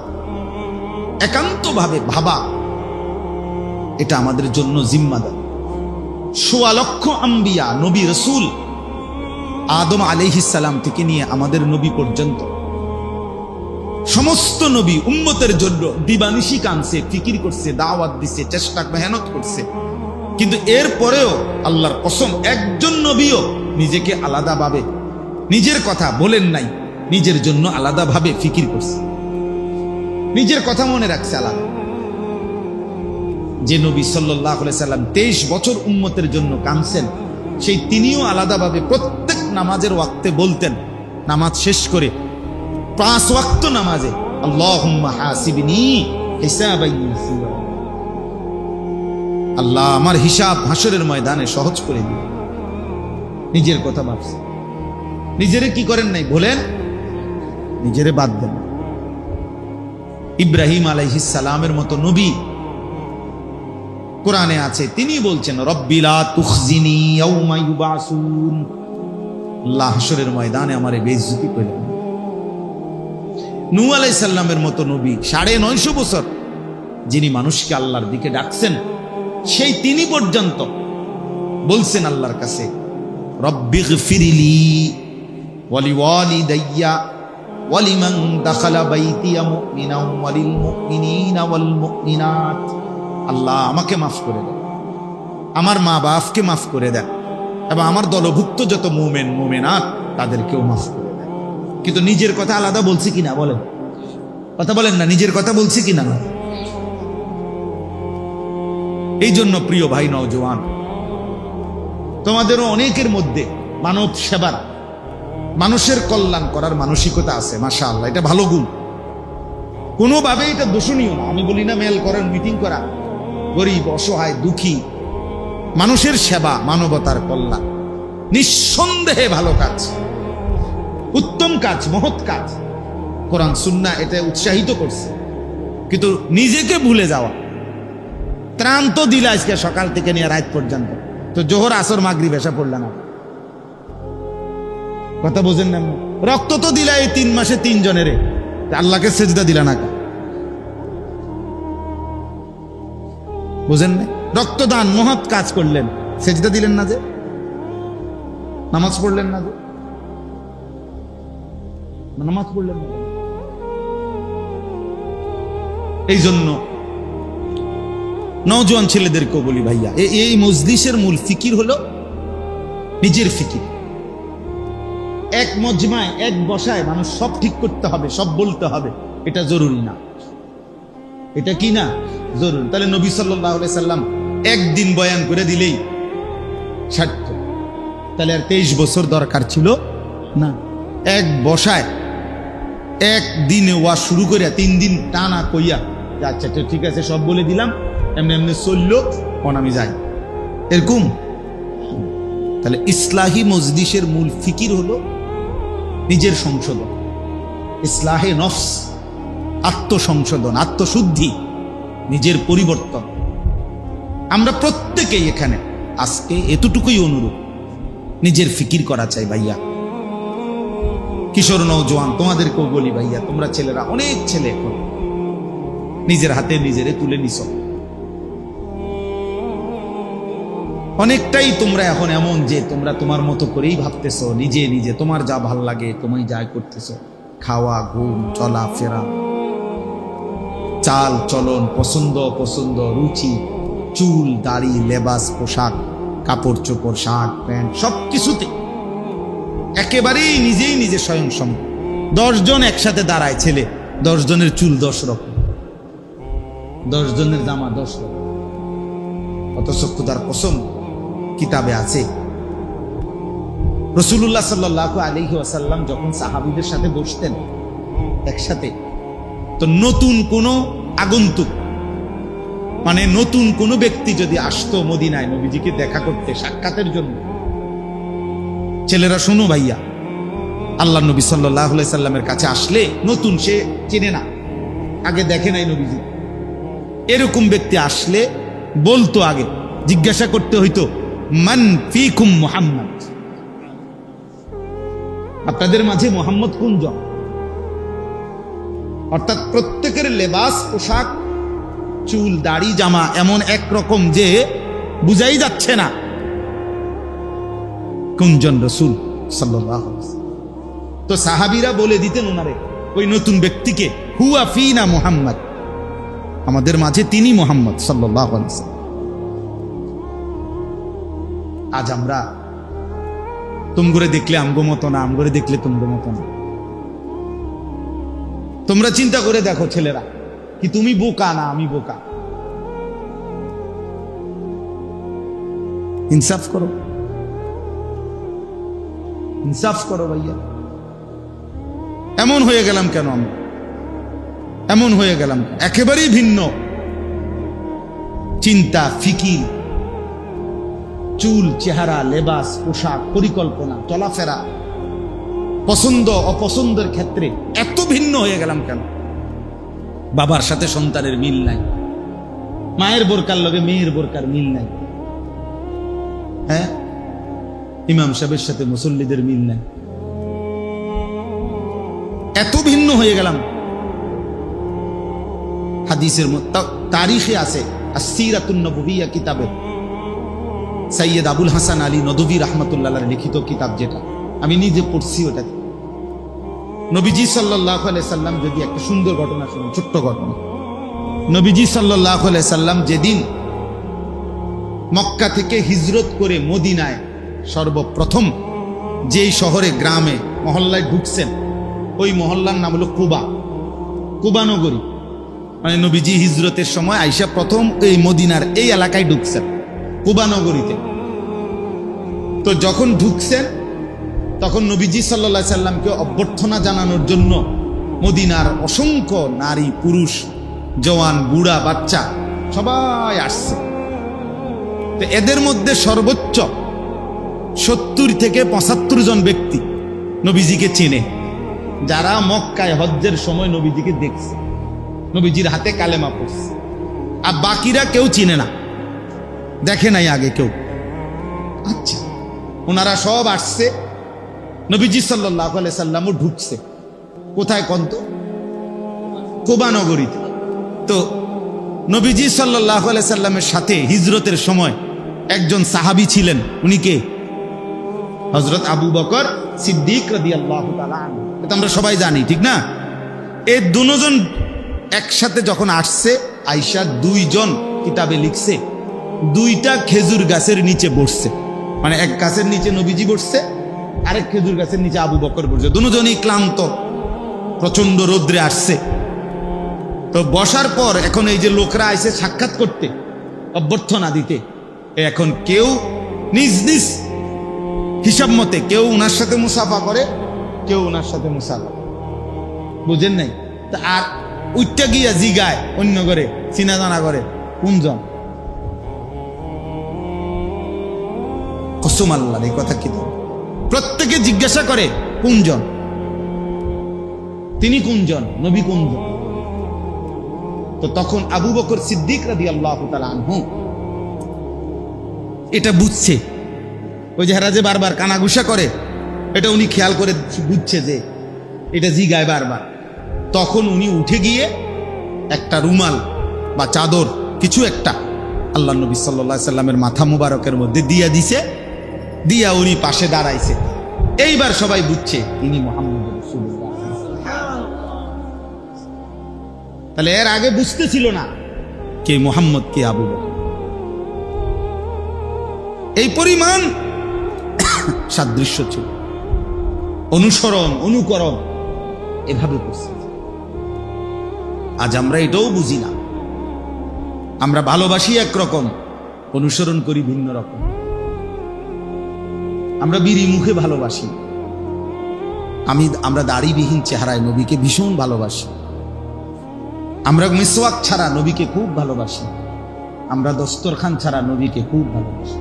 একান্তভাবে ভাবা, এটা আমাদের জন্য জিম্মাদার। ১৬ লক্ষ আম্বিয়া, নবী রসুল, আদম আলাইহিস সালাম থেকে নিয়ে আমাদের নবী পর্যন্ত সমস্ত নবী উম্মতের জন্য দিবানিশি কানছে, ফিকির করছে, দাওয়াত দিছে, চেষ্টা মেহনত করছে। কিন্তু এর পরেও আল্লাহর কসম একজন নবীও নিজেকে আলাদাভাবে নিজের কথা বলেন নাই, নিজের জন্য আলাদাভাবে ফিকির করছে, নিজের কথা মনে রাখছে আলাদা। যে নবী সাল্লাল্লাহু আলাইহি সাল্লাম 23 বছর উম্মতের জন্য কাঁদছেন, সেই তিনিও আলাদাভাবে প্রত্যেক নামাজের ওয়াক্তে বলতেন, নামাজ শেষ করে 5 ওয়াক্ত নামাজে, আল্লাহুম্মা হাসিবনি হিসাবান ইয়াসীরা। আল্লাহ আমার হিসাব হাসরের ময়দানে সহজ করে দিন। নিজের কথা ভাবছে, নিজেরে কি করেন নাই বলেন, নিজেরে বাদ দেন। ইব্রাহিম আলাইহিস সালামের মতো নবী কোরআনে আছে, তিনি বলছেন রব্বি লা তুখজিনি ইয়াউমা ইউবাসুন, আল্লাহ হাসরের ময়দানে আমারে বেইজ্জতি করেন। নূহ আলাইহিস সালামের মতো নবী 950 বছর যিনি মানুষকে আল্লাহর দিকে ডাকছেন, সেই তিনি পর্যন্ত বলছেন আল্লাহর কাছে রব্বিগফিরলি ওয়ালিওয়ালিদাইয়া ওয়ালিমান দাখালা বাইতিয়া মুমিনান ওয়ালিল মুমিনিনা ওয়াল মুমিনাত, আল্লাহ আমাকে মাফ করে দেন, আমার মা বাপকে মাফ করে দেন, এবং আমার দলভুক্ত যত মুমিন মুমিনাত তাদেরকেও মাফ করে দেন। কিন্তু নিজের কথা আলাদা বলছি কিনা বলেন, কথা বলেন না, নিজের কথা বলছি কিনা? এই জন্য প্রিয় ভাই নওজোয়ান, তোমাদেরও অনেকের মধ্যে মানব সেবার, মানুষের কল্যাণ করার মানসিকতা আছে, মাশাআল্লাহ, এটা ভালো গুণ, কোনোভাবে এটা দোষণীয় না। আমি বলি না মেল করেন, মিটিং করা, গরিব অসহায় দুঃখী মানুষের সেবা, মানবতার কল্যাণ নিঃসন্দেহে ভালো কাজ, উত্তম কাজ, মহৎ কাজ। কোরআন সুন্নাহ এটা উৎসাহিত করছে। কিন্তু নিজেকে ভুলে যাওয়া, ত্রাণ তো দিলা আজকে সকাল থেকে নিয়ে রাত পর্যন্ত, তো জোহর আসর মাগরিব এসা পড়লা না, কথা বোঝেন না? রক্ত তো দিলা এই 3 মাসে 3 জনের, আল্লাহকে সেজদা দিলা না, বুঝেন না? রক্তদান মহৎ কাজ করলেন, সেজদা দিলেন না যে, নামাজ পড়লেন না যে, নামাজ পড়লেন না। এই জন্য নওজোয়ান ছেলেদেরকেও বলি ভাইয়া, এই মজলিসের মূল ফিকির হলো নিজের ফিকির। এক মজমায় এক বসায় মানুষ সব ঠিক করতে হবে, সব বলতে হবে, এটা জরুরি না। এটা কি না জরুরি? তাহলে নবী সাল্লাল্লাহু আলাইহি সাল্লাম একদিন বয়ান করে দিলেই সার্থক, তাহলে আর 23 বছর দরকার ছিল না। এক বসায় একদিনে ওয়াজ শুরু করিয়া 3 দিন টানা কইয়া, আচ্ছা ঠিক আছে সব বলে দিলাম, এমনি এমনি চললো, কোন আমি যাই, এরকম। তাহলে ইসলাহি মজলিসের মূল ফিকির হলো নিজের সংশোধন, ইসলাহে নফস, আত্মসংশোধন, আত্মশুদ্ধি, নিজের পরিবর্তন। আমরা প্রত্যেকেই এখানে আজকে এতটুকুই অনুরোধ, নিজের ফিকির করা চাই ভাইয়া। কিশোর নওজোয়ান তোমাদেরকেও বলি ভাইয়া, তোমরা ছেলেরা, অনেক ছেলে এখন নিজের হাতে নিজেরে তুলে নিছ, অনেকটাই তোমরা এখন এমন যে তোমরা তোমার মতো করেই ভাবতেছ, নিজে নিজে তোমার যা ভাল লাগে তুমি যা করতেছ, খাওয়া, ঘুম, চলা ফেরা, চাল চলন, পছন্দ অপছন্দ, রুচি, চুল, দাড়ি, লেবাস, পোশাক, কাপড় চোপড়, শার্ট প্যান্ট, সবকিছুতে একেবারেই নিজেই নিজে স্বয়ংসম্পূর্ণ। 10 জন একসাথে দাঁড়ায় ছেলে, 10 জনের চুল 10 রকম, 10 জনের জামা 10 রকম। অথচ খুদার কসম কিতাবে আছে, রাসূলুল্লাহ সাল্লাল্লাহু আলাইহি ওয়াসাল্লাম যখন সাহাবীদের সাথে বসতেন একসাথে, তো নতুন কোন আগন্তুক, মানে নতুন কোন ব্যক্তি যদি আসতো মদিনায় নবীজিকে দেখা করতে, সাক্ষাতের জন্য, ছেলেরা শোনো ভাইয়া, আল্লাহ নবী সাল্লাল্লাহু আলাইহি সাল্লামের কাছে আসলে নতুন, সে চেনে না, আগে দেখে নাই নবীজি, এরকম ব্যক্তি আসলে বলতো, আগে জিজ্ঞাসা করতে হইতো মান ফিকুম মুহাম্মদ, আপনাদের মাঝে মুহাম্মদ কোন জন? অর্থাৎ প্রত্যেকের লেবাস, পোশাক, চুল, দাড়ি, জামা এমন একরকম যে বুঝাই যাচ্ছে না কোনজন রাসূল সাল্লাল্লাহু আলাইহি ওয়াসাল্লাম। তো সাহাবীরা বলে দিতেন ওনারে, ওই নতুন ব্যক্তিকে, হুয়া ফিনা মুহাম্মদ, আমাদের মাঝে তিনি মুহাম্মদ সাল্লাল্লাহু আলাইহি ওয়াসাল্লাম। আজ আমরা তুমগরে দেখলে আমগো মতো না, আমগরে দেখলে তুমগো মতো না। তোমরা চিন্তা করে দেখো ছেলেরা, কি তুমি বোকা না আমি বোকা? ইনসাফ করো, ইনসাফ করো ভাইয়া। এমন হয়ে গেলাম কেন আমরা? এমন হয়ে গেলাম একেবারেই ভিন্ন। চিন্তা, ফিকির, চুল, চেহারা, লেবাস, পোশাক, পরিকল্পনা, চলাফেরা, পছন্দ অপছন্দের ক্ষেত্রে এত ভিন্ন হয়ে গেলাম কেন? বাবার সাথে সন্তানের মিল নাই, মায়ের বোরকার লগে মেয়ের বোরকার মিল নাই, হ্যাঁ, ইমাম সাহেবের সাথে মুসল্লিদের মিল নাই, এত ভিন্ন হয়ে গেলাম। হাদিসের তারিখে আছে আসসিরাতুন নববিয়্যা কিতাবে সৈয়দ আবুল হাসান আলী নদভী রাহমাতুল্লাহর লিখিত কিতাব, যেটা আমি নিজে পড়ছি, ওটা নবীজি সাল্লাল্লাহু আলাইহি সাল্লাম, যদি একটা সুন্দর ঘটনা শুনুন, ছোট্ট ঘটনা। নবীজি সাল্লাল্লাহু আলাইহি সাল্লাম যেদিন মক্কা থেকে হিজরত করে মদিনায় সর্বপ্রথম যেই শহরে, গ্রামে, মহল্লায় ঢুকছেন, ওই মহল্লার নাম হলো কুবা, কুবা নগরী। মানে নবীজি হিজরতের সময় আইসা প্রথম এই মদিনার এই এলাকায় ঢুকছেন, কুবা নগরীতে। তো যখন ঢুকছেন তখন নবীজি সাল্লাল্লাহু আলাইহি সাল্লামকে অভ্যর্থনা জানানোর জন্য মদিনার অসংখ্য নারী, পুরুষ, জওয়ান, বুড়া, বাচ্চা সবাই আসছে। তো এদের মধ্যে সর্বোচ্চ 70 থেকে 75 জন ব্যক্তি নবীজিকে চেনে, যারা মক্কায় হজ্জের সময় নবীজিকে দেখছে, নবীজির হাতে কালেমা পড়ছে। আর বাকিরা কেউ চিনে না, দেখে নাই আগে কেউ। আচ্ছা, ওনারা সব আসছে, নবীজি সাল্লাল্লাহু আলাইহি সাল্লামও ঢুকছে। কোথায় কন্ত? কুবা নগরীতে। তো নবীজি সাল্লাল্লাহু আলাইহি সাল্লামের সাথে হিজরতের সময় একজন সাহাবী ছিলেন, উনি কে? হযরত আবু বকর সিদ্দিক রাদিয়াল্লাহু তাআলা আনহু। এটা আমরা সবাই জানি, ঠিক না? এই দুজন একসাথে যখন আসছে, আয়েশা 2 জন কিতাবে লিখছে, 2টা খেজুর গাছের নিচে বসছে। মানে এক গাছের নিচে নবীজি বসছে, আরেক খেজুর গাছের নিচে আবু বকর বসছে। দুজনই ক্লান্ত, প্রচন্ড রৌদ্রে আসছে। তো বসার পর এখন এই যে লোকরা আইছে সাক্ষাৎ করতে, অভ্যর্থনা দিতে, এখন কেউ নিজ নিজ হিসাব মতে, কেউ উনার সাথে মুসাফা করে, কেউ উনার সাথে মুসাফা, বুঝেন নাই? তা আর উইটা গিয়া জিগায় অন্য করে, চিনা জানা করে, কোনজন? কসম আল্লাহর, এই কথা কি? প্রত্যেকে জিজ্ঞাসা করে কোনজন, তিনি কোনজন, নবী কোনজন? তো তখন আবু বকর সিদ্দিক রাদিয়াল্লাহু তাআলা আনহু এটা বুঝছে। ওই যে হেরা যে বারবার কানাঘুষা করে, এটা উনি খেয়াল করে বুঝছে যে এটা জিগায় বারবার। তখন উনি উঠে গিয়ে একটা রুমাল বা চাদর কিছু একটা আল্লাহ নবী সাল্লাল্লাহু আলাইহি সাল্লামের মাথা মুবারকের মধ্যে দিয়া দিছে, দিয়া উনি পাশে দাঁড়াইছে। এইবার সবাই বুঝছে ইনি মুহাম্মদ রাসূলুল্লাহ। তাহলে এর আগে বুঝতেছিল না কে মুহাম্মদ, কে আবু বকর। এই পরিমাণ সাদৃশ্য ছিল, অনুসরণ, অনুকরণ এভাবে করছে। আজ আমরা এটাও বুঝি না। আমরা ভালোবাসি একরকম, অনুসরণ করি ভিন্ন রকম। আমরা বিড়ি মুখে ভালোবাসি, আমরা দাড়িবিহীন চেহারায় নবীকে ভীষণ ভালোবাসি। আমরা মিসওয়াক ছাড়া নবীকে খুব ভালোবাসি। আমরা দস্তরখান ছাড়া নবীকে খুব ভালোবাসি।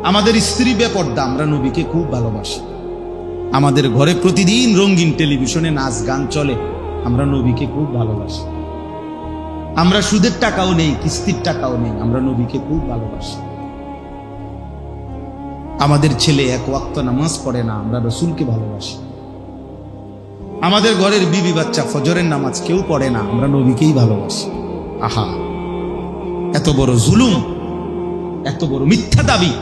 আমাদের স্ত্রী বেপর্দা, আমরা নবীকে খুব ভালোবাসি। আমাদের ঘরে প্রতিদিন রঙিন টেলিভিশনে নাচ গান চলে, আমরা নবীকে খুব ভালোবাসি। আমরা সুদের টাকাও নেই, কিস্তির টাকাও নেই, আমরা নবীকে খুব ভালোবাসি। আমাদের ছেলে 1 ওয়াক্ত নামাজ পড়ে না, আমরা রাসূলকে ভালোবাসি। আমাদের ঘরের বিবি বাচ্চা ফজরের নামাজ কেউ পড়ে না, আমরা নবীকেই ভালোবাসি। আহা, এত বড় জুলুম, এত বড় মিথ্যা দাবি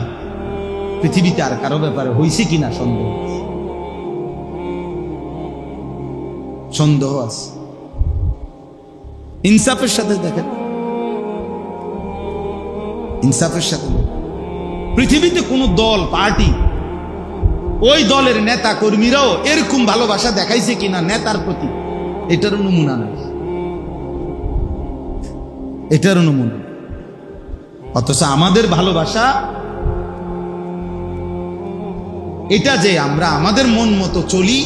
পৃথিবীতে আর কারো ব্যাপারে হয়েছে কিনা সন্দেহ আছে। ইনসাফের সাথে দেখেন, ইনসাফের সাথে পৃথিবীতে কোন দল, পার্টি, ওই দলের নেতা কর্মীরাও এরকম ভালোবাসা দেখাইছে কিনা নেতার প্রতি, এটারও নমুনা নাই, এটারও নমুনা। অথচ আমাদের ভালোবাসা এটা যে আমরা আমাদের মন মতো চলি,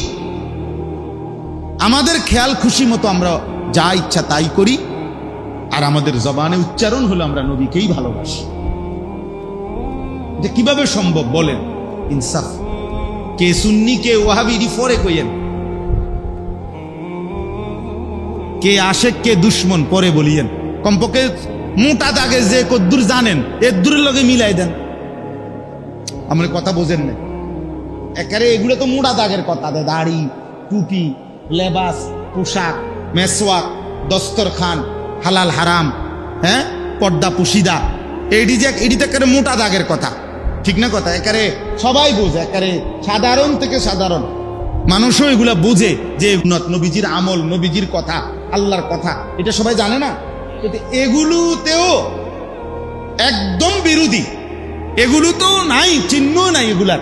আমাদের খেয়াল খুশি মতো আমরা যা ইচ্ছা তাই করি, আর আমাদের জবানে উচ্চারণ হলো আমরা নবীকেই ভালোবাসি। এটা কিভাবে সম্ভব বলেন? ইনসাফ। কে সুন্নি কে ওয়াহাবি পরে কইয়েন, কে আশেক কে দুশ্মন পরে বলিয়েন। কমপক্ষে মোটা দাগে যে কদ্দুর জানেন এর দূরের লগে মিলাই দেন। আমার কথা বোঝেন না একারে, এগুলো তো মোটা দাগের কথা। দাড়ি, টুপি, লেবাস, পোশাক, মেসওয়াক, দস্তরখান, হালাল হারাম, হ্যাঁ, পর্দা পুশিদা, এডি তো একেবারে মোটা দাগের কথা, ঠিক না কথা? একারে সবাই বোঝে, একারে সাধারণ থেকে সাধারণ মানুষও এগুলা বোঝে যে নবীজির আমল, নবীজির কথা, আল্লাহর কথা, এটা সবাই জানে না। এগুলোতেও একদম বিরোধী, এগুলো তো নাই, চিহ্ন নাই এগুলার।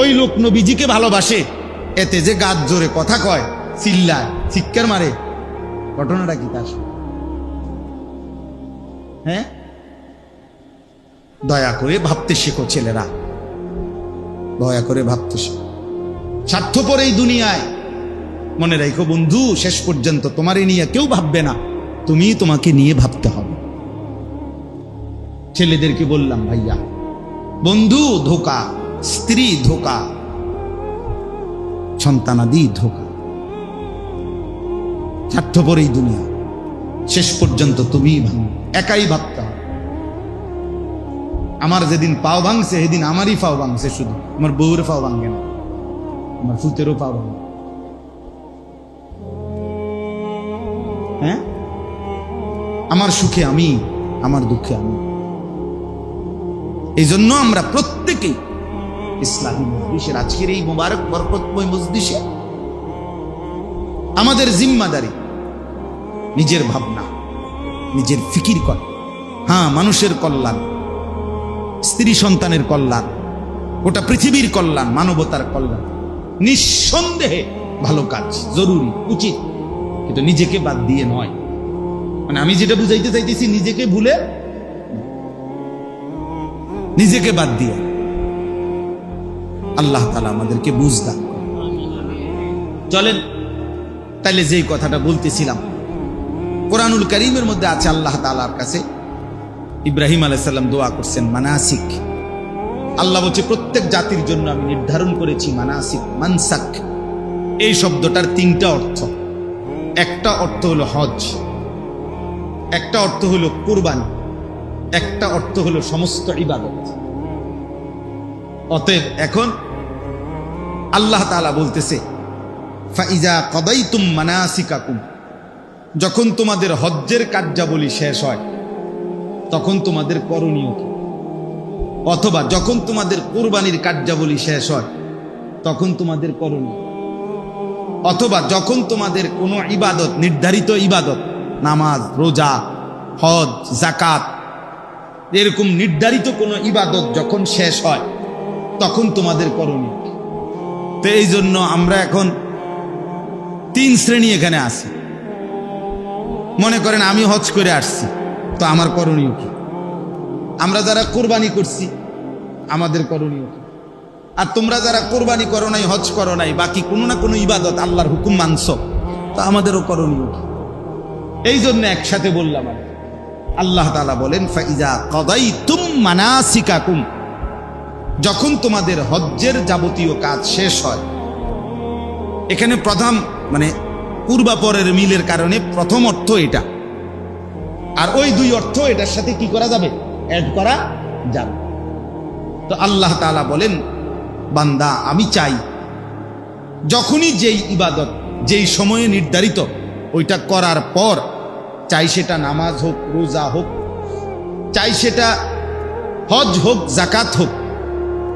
ওই লোক নবীজিকে ভালোবাসে, এতে যে গাছ জোরে কথা কয়, চিল্লায়, চিৎকার মারে, ঘটনাটা কি তার? হ্যাঁ, দয়া করে ভাবতে শেখো ছেলেরা, দয়া করে ভাবতে শেখো। স্বার্থপর এই দুনিয়ায় মনে রাখো বন্ধু, শেষ পর্যন্ত তোমারই নিয়ে কেউ ভাববে না, তুমি তোমাকে নিয়ে ভাবতে হবে। ছেলেদেরকে বললাম, ভাইয়া, বন্ধু ধোকা, স্ত্রী ধোকা, সন্তানাদি ধোকা, স্বার্থপর এই দুনিয়া, শেষ পর্যন্ত তুমি একাই ভাবতে হবে। আমার যেদিন পাও ভাঙছে সেদিন আমারই পাও ভাঙছে, শুধু আমার বউর পাও ভাঙে না, আমার ফুতেরও পাও ভাঙে। হ্যাঁ, আমার সুখে আমি, আমার দুঃখে আমি। এই জন্য আমরা প্রত্যেকেই ইসলামী মজলিসের আজকের এই মোবারক বরকতময় মজলিসে আমাদের জিম্মাদারি নিজের ভাবনা, নিজের ফিকির করা। হ্যাঁ, মানুষের কল্যাণ, স্ত্রী সন্তানের কল্যাণ, গোটা পৃথিবীর কল্যাণ, মানবতার কল্যাণ নিঃসন্দেহে ভালো কাজ, জরুরি, উচিত, কিন্তু নিজেকে বাদ দিয়ে নয়। মানে আমি যেটা বুঝাইতে চাইতেছি, নিজেকে ভুলে, নিজেকে বাদ দিয়ে। আল্লাহ তাআলা আমাদেরকে বুঝ দান করেন। চলেন তাইলে যেই কথাটা বলতেছিলাম, কোরআনুল কারীমের মধ্যে আছে আল্লাহ তাআলার কাছে ইব্রাহিম আলাইহিস সালাম দোয়া করছেন মানাসিক। আল্লাহ বলছে প্রত্যেক জাতির জন্য আমি নির্ধারণ করেছি মানাসিক, মানসাক। এই শব্দটার তিনটা অর্থ। একটা অর্থ হলো হজ, একটা অর্থ হলো কুরবানি, একটা অর্থ হলো সমস্ত ইবাদত। অতএব এখন আল্লাহ তাআলা বলতেছে ফাইজা কাদাইতুম মানাসিকাকুম, যখন তোমাদের হজ্জের কার্যাবলী শেষ হয় তখন তোমাদের করণীয় কি? অথবা যখন তোমাদের কুরবানির কার্যাবলী শেষ হয় তখন তোমাদের করণীয়, অথবা যখন তোমাদের কোনো ইবাদত, নির্ধারিত ইবাদত, নামাজ, রোজা, হজ, যাকাত, এরকম নির্ধারিত কোনো ইবাদত যখন শেষ হয় তখন তোমাদের করণীয়। তো এই জন্য আমরা এখন তিন শ্রেণী এখানে আছি। মনে করেন আমি হজ করে আসছি, তো আমার করণীয় কি? আমরা যারা কোরবানি করছি আমাদের করণীয় কি? আর তোমরা যারা কোরবানি করো নাই, হজ করো নাই, বাকি কোনো না কোনো ইবাদত আল্লাহর হুকুম মানছো, তো আমাদেরও করণীয় কি? এই জন্য একসাথে বললাম। আল্লাহ তাআলা বলেন ফাইজা কাদাইতুম মানাসিকাকুম, যখন তোমাদের হজ্জের যাবতীয় কাজ শেষ হয়। এখানে প্রথম মানে পূর্বাপরের মিলের কারণে প্রথম অর্থ এটা, আর ওই দুই অর্থ এটার সাথে কি করা যাবে? অ্যাড করা যাবে। তো আল্লাহ তাআলা বলেন বান্দা আমি চাই যখনই যেই ইবাদত যেই সময়ে নির্ধারিত ওইটা করার পর, চাই সেটা নামাজ হোক, রোজা হোক, চাই সেটা হজ হোক, যাকাত হোক,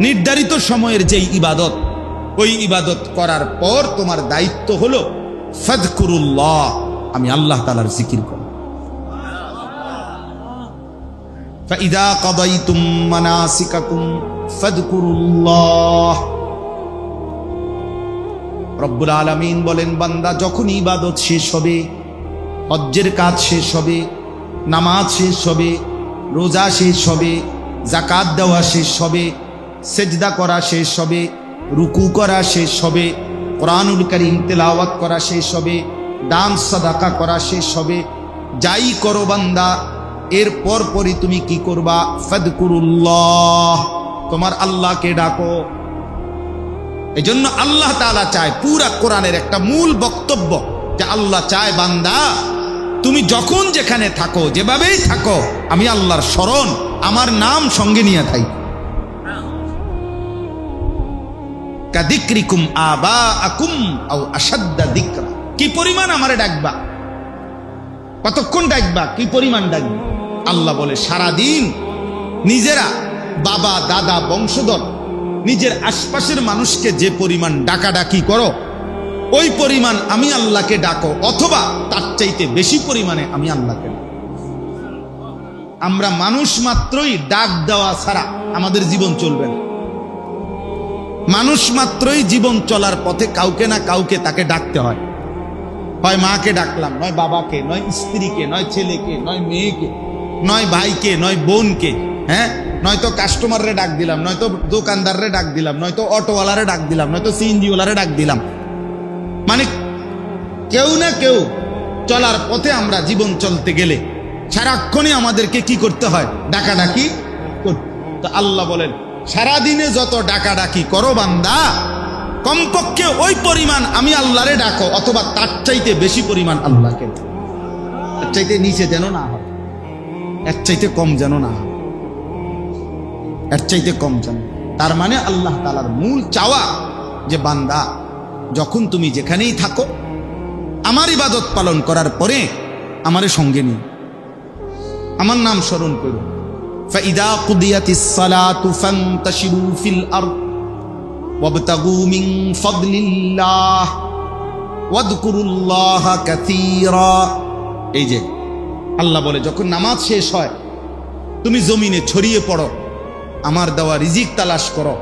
নির্ধারিত সময়ের যেই ইবাদত, ওই ইবাদত করার পর তোমার দায়িত্ব হলো ফাযকুরুল্লাহ, আমি আল্লাহ তাআলার জিকির করব। ফাইদা কাদাইতুম মানাসিকাকুম ফাযকুরুল্লাহ। রব্বুল আলামিন বলেন বান্দা যখন ইবাদত শেষ হবে, হজ্জের কাজ শেষ হবে, নামাজ শেষ হবে, রোজা শেষ হবে, যাকাত দেওয়া শেষ হবে, সেজদা করা শেষ হবে, রুকু করা শেষ হবে, কোরআনুল কারীম তেলাওয়াত করা শেষ হবে, দান সাদাকা করা শেষ হবে, যাই করো বান্দা, এর পরপরই তুমি কি করবা? ফাদকুরুল্লাহ, তোমার আল্লাহকে ডাকো। এজন্য আল্লাহ তাআলা চায়, পুরা কোরআনের একটা মূল বক্তব্য যে আল্লাহ চায় বান্দা তুমি যখন যেখানে থাকো, যেভাবেই থাকো, আমি আল্লাহর স্মরণ, আমার নাম সঙ্গে নিয়ে থাকি। কাদিক্রিকুম আবাআকুম আও আশাদ্দা যিকরা, কি পরিমাণ আমারে ডাকবা, কতক্ষণ ডাকবা, কি পরিমাণ ডাকবা? আল্লাহ বলে সারাদিন নিজেরা, বাবা দাদা বংশধর, নিজের আশপাশের মানুষকে যে পরিমাণ ডাকাডাকি করো, ওই পরিমাণ আমি আল্লাহকে ডাকো, অথবা তার চাইতে বেশি পরিমাণে আমি আল্লাহকে ডাকো। আমরা মানুষ মাত্রই ডাক দেওয়া ছাড়া আমাদের জীবন চলবে না। মানুষ মাত্রই জীবন চলার পথে কাউকে না কাউকে তাকে ডাকতে হয়। হয় মাকে ডাকলাম, নয় বাবাকে, নয় স্ত্রীকে, নয় ছেলেকে, নয় মেয়েকে, নয় ভাইকে, নয় বোনকে, হ্যাঁ, নয়তো কাস্টমাররে ডাক দিলাম, নয়তো দোকানদাররে ডাক দিলাম, নয়তো অটোওয়ালারে ডাক দিলাম, নয়তো সিএনজিওয়ালারে ডাক দিলাম। মানে কেউ না কেউ চলার পথে আমরা জীবন চলতে গেলে সারাক্ষণই আমাদেরকে কি করতে হয়? ডাকাডাকি করতে। তো আল্লাহ বলেন সারাদিনে যত ডাকাডাকি করো বান্দা, কমপক্ষে ওই পরিমাণ আমি আল্লাহরে ডাকো, অথবা তার চাইতে বেশি পরিমাণ আল্লাহকে। এর চাইতে নিচে যেন না হয়, এর চাইতে কম যেন না হয়, এর চাইতে কম যেন। তার মানে আল্লাহ তাআলার মূল চাওয়া যে বান্দা যখন তুমি যেখানেই থাকো, আমার ইবাদত পালন করার পরে আমারে সঙ্গে নিও, আমার নাম স্মরণ করো। ফাইদা কুদিয়াতিস সালাতু ফান্তাশিরু ফিল আরদ ওয়াবতাগু মিন ফাদলিল্লাহ ওয়াযকুরুল্লাহা কাসীরা। এই যে আল্লাহ বলে যখন নামাজ শেষ হয়, তুমি জমিনে ছড়িয়ে পড়ো, আমার দেওয়া রিজিক তালাশ করো,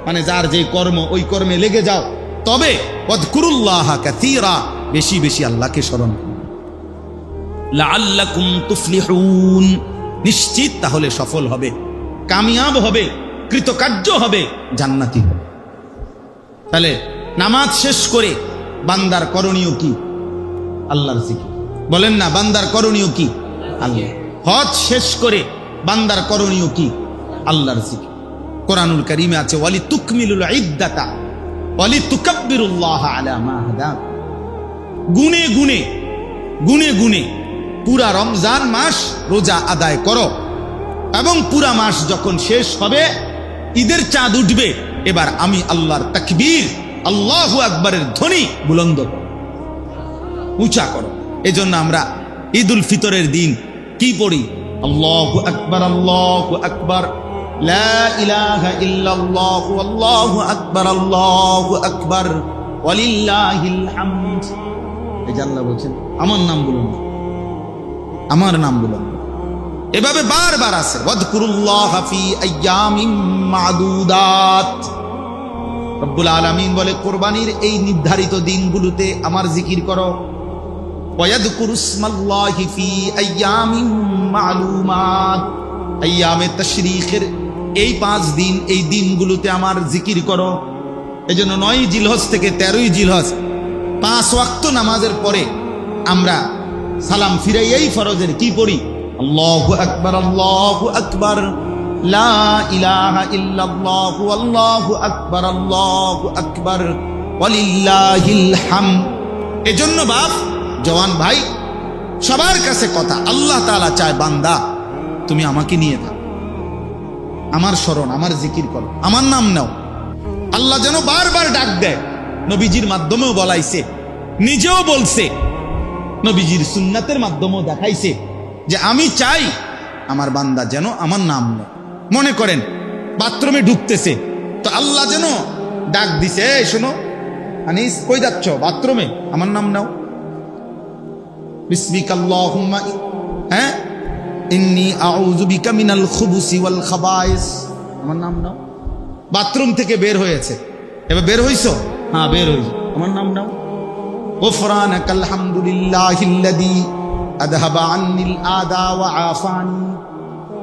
মানে যার যে কর্ম ওই কর্মে লেগে যাও। তবে ওয়াযকুরুল্লাহা কাসীরা, বেশি বেশি আল্লাহকে স্মরণ করো। লাআল্লাকুম তুফলিহুন, নিশ্চিত তাহলে সফল হবে, কামিয়াব হবে, কৃতকার্য হবে, জান্নাতি হবে। তাহলে নামাজ শেষ করে বান্দার করণীয় কি? আল্লাহর জিকির। বলেন না, বান্দার করণীয় কি? আল্লাহ। হজ শেষ করে বান্দার করণীয় কি? আল্লাহর জিকির। কোরআনুল কারীমে আছে ওয়ালি তুকমিলুল ইদ্দাতা ওয়ালি তুকাব্বিরুল্লাহ আলা মা হাদাক। গুনে গুনে গুনে গুনে পুরা রমজান মাস রোজা আদায় করো, এবং পুরা মাস যখন শেষ হবে, ঈদের চাঁদ উঠবে, এবার আমি আল্লাহর তাকবীর, আল্লাহু আকবারের ধ্বনি বুলন্দ করো, উঁচা করো। এজন্য আমরা ঈদুল ফিতরের দিন কি পড়ি? আল্লাহু আকবার, আল্লাহু আকবার, লা ইলাহা ইল্লাল্লাহু, আল্লাহু আকবার, আল্লাহু আকবার, ওয়ালিল্লাহিল হামদ। এই যে আল্লাহ বলছেন আমার নাম বলুন, আমার নাম বলুন। এভাবে বারবার আছে ওয়াযকুরুল্লাহা ফি আইয়ামিম মা'দুদাত। রব্বুল আলামিন বলে কোরবানির এই নির্ধারিত দিনগুলোতে আমার জিকির করো। ওয়াযকুরুসমাল্লাহি ফি আইয়ামিম মা'লুমাত, আইয়ামে তাশরীকের এই 5 দিন, এই দিনগুলোতে আমার জিকির করো। এজন্য 9 জিলহজ থেকে 13 জিলহজ 5 ওয়াক্ত নামাজের পরে আমরা সালাম ফিরাই এই ফরজের কি পড়ি? আল্লাহু আকবার, আল্লাহু আকবার, লা ইলাহা ইল্লাল্লাহু, আল্লাহু আকবার, আল্লাহু আকবার, ওয়ালিল্লাহিল হামদ। এজন্য বাপ, জওয়ান ভাই, সবার কাছে কথা, আল্লাহ তাআলা চায় বান্দা তুমি আমাকে নিয়ে থাকো, আমার স্মরণ, আমার জিকির করো, আমার নাম নাও। আল্লাহ যেন বারবার ডাক দেয়, নবীজির মাধ্যমেও বলাইছে, নিজেও বলছে, নবীজির সুন্নাতের মাধ্যমেও দেখাইছে যে আমি চাই আমার বান্দা যেন আমার নাম নেয়। মনে করেন বাথরুমে ঢুকতেছে, তো আল্লাহ যেন ডাক দিছে, এই শোনো আনিস, কই যাচ্ছ? বাথরুমে, আমার নাম নাও। বিসমিকাল্লাহুম্মা, হ্যাঁ, ইন্নী আউযু বিকা মিনাল খুবুসি ওয়াল খাবাইস, আমার নাম নাও। বাথরুম থেকে বের হয়েছে, এবার বের হইছো? হ্যাঁ বের হইছো, আমার নাম নাও। গুফরানাকাল হামদুলিল্লাহিল্লাযী আযহাবা আন্নিল আদা ওয়া আফানি।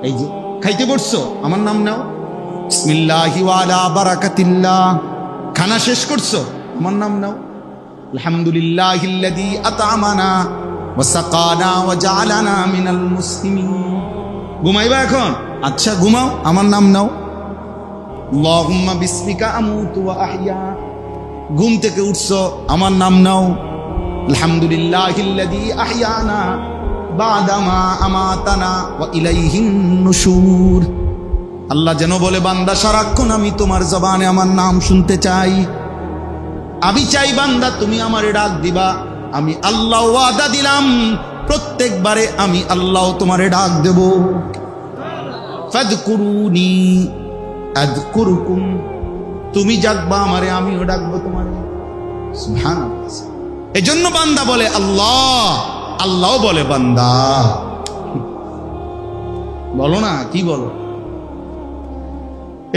এই যে খাইতে বসছো, আমার নাম নাও। বিসমিল্লাহি ওয়া আলা বারাকাতিল্লাহ। খানা শেষ করছো, আমার নাম নাও। আলহামদুলিল্লাহিল্লাযী আত'আমানা ওয়াসাকানা ওয়াজআলানা মিনাল মুসলিমিন। ঘুমাইবা এখন? আচ্ছা ঘুমাও, আমার নাম নাও। আল্লাহুম্মা বিসমিকা আমুতু ওয়া আহইয়া। ঘুম থেকে উঠছো, আমার নাম নাও। আলহামদুলিল্লাহিল্লাযী আহইয়ানা বা'দা মা আমাতানা ওয়া ইলাইহিন নুশুর। আল্লাহ যেন বলে, বান্দা সারাক্ষণ আমি তোমার জবানে আমার নাম শুনতে চাই। আমি চাই বান্দা তুমি আমারে ডাক দিবা। আমি আল্লাহ ওয়াদা দিলাম, প্রত্যেকবারে আমি আল্লাহ তোমারে ডাক দেব। ফাযকুরুনি আযকুরুকুম। তুমি ডাকবা আমারে, আমিও ডাকবো তোমারে। সুবহানাল্লাহ। এজন্য বান্দা বলে আল্লাহ, আল্লাহ বলে বান্দা। বলো না, কি বলো?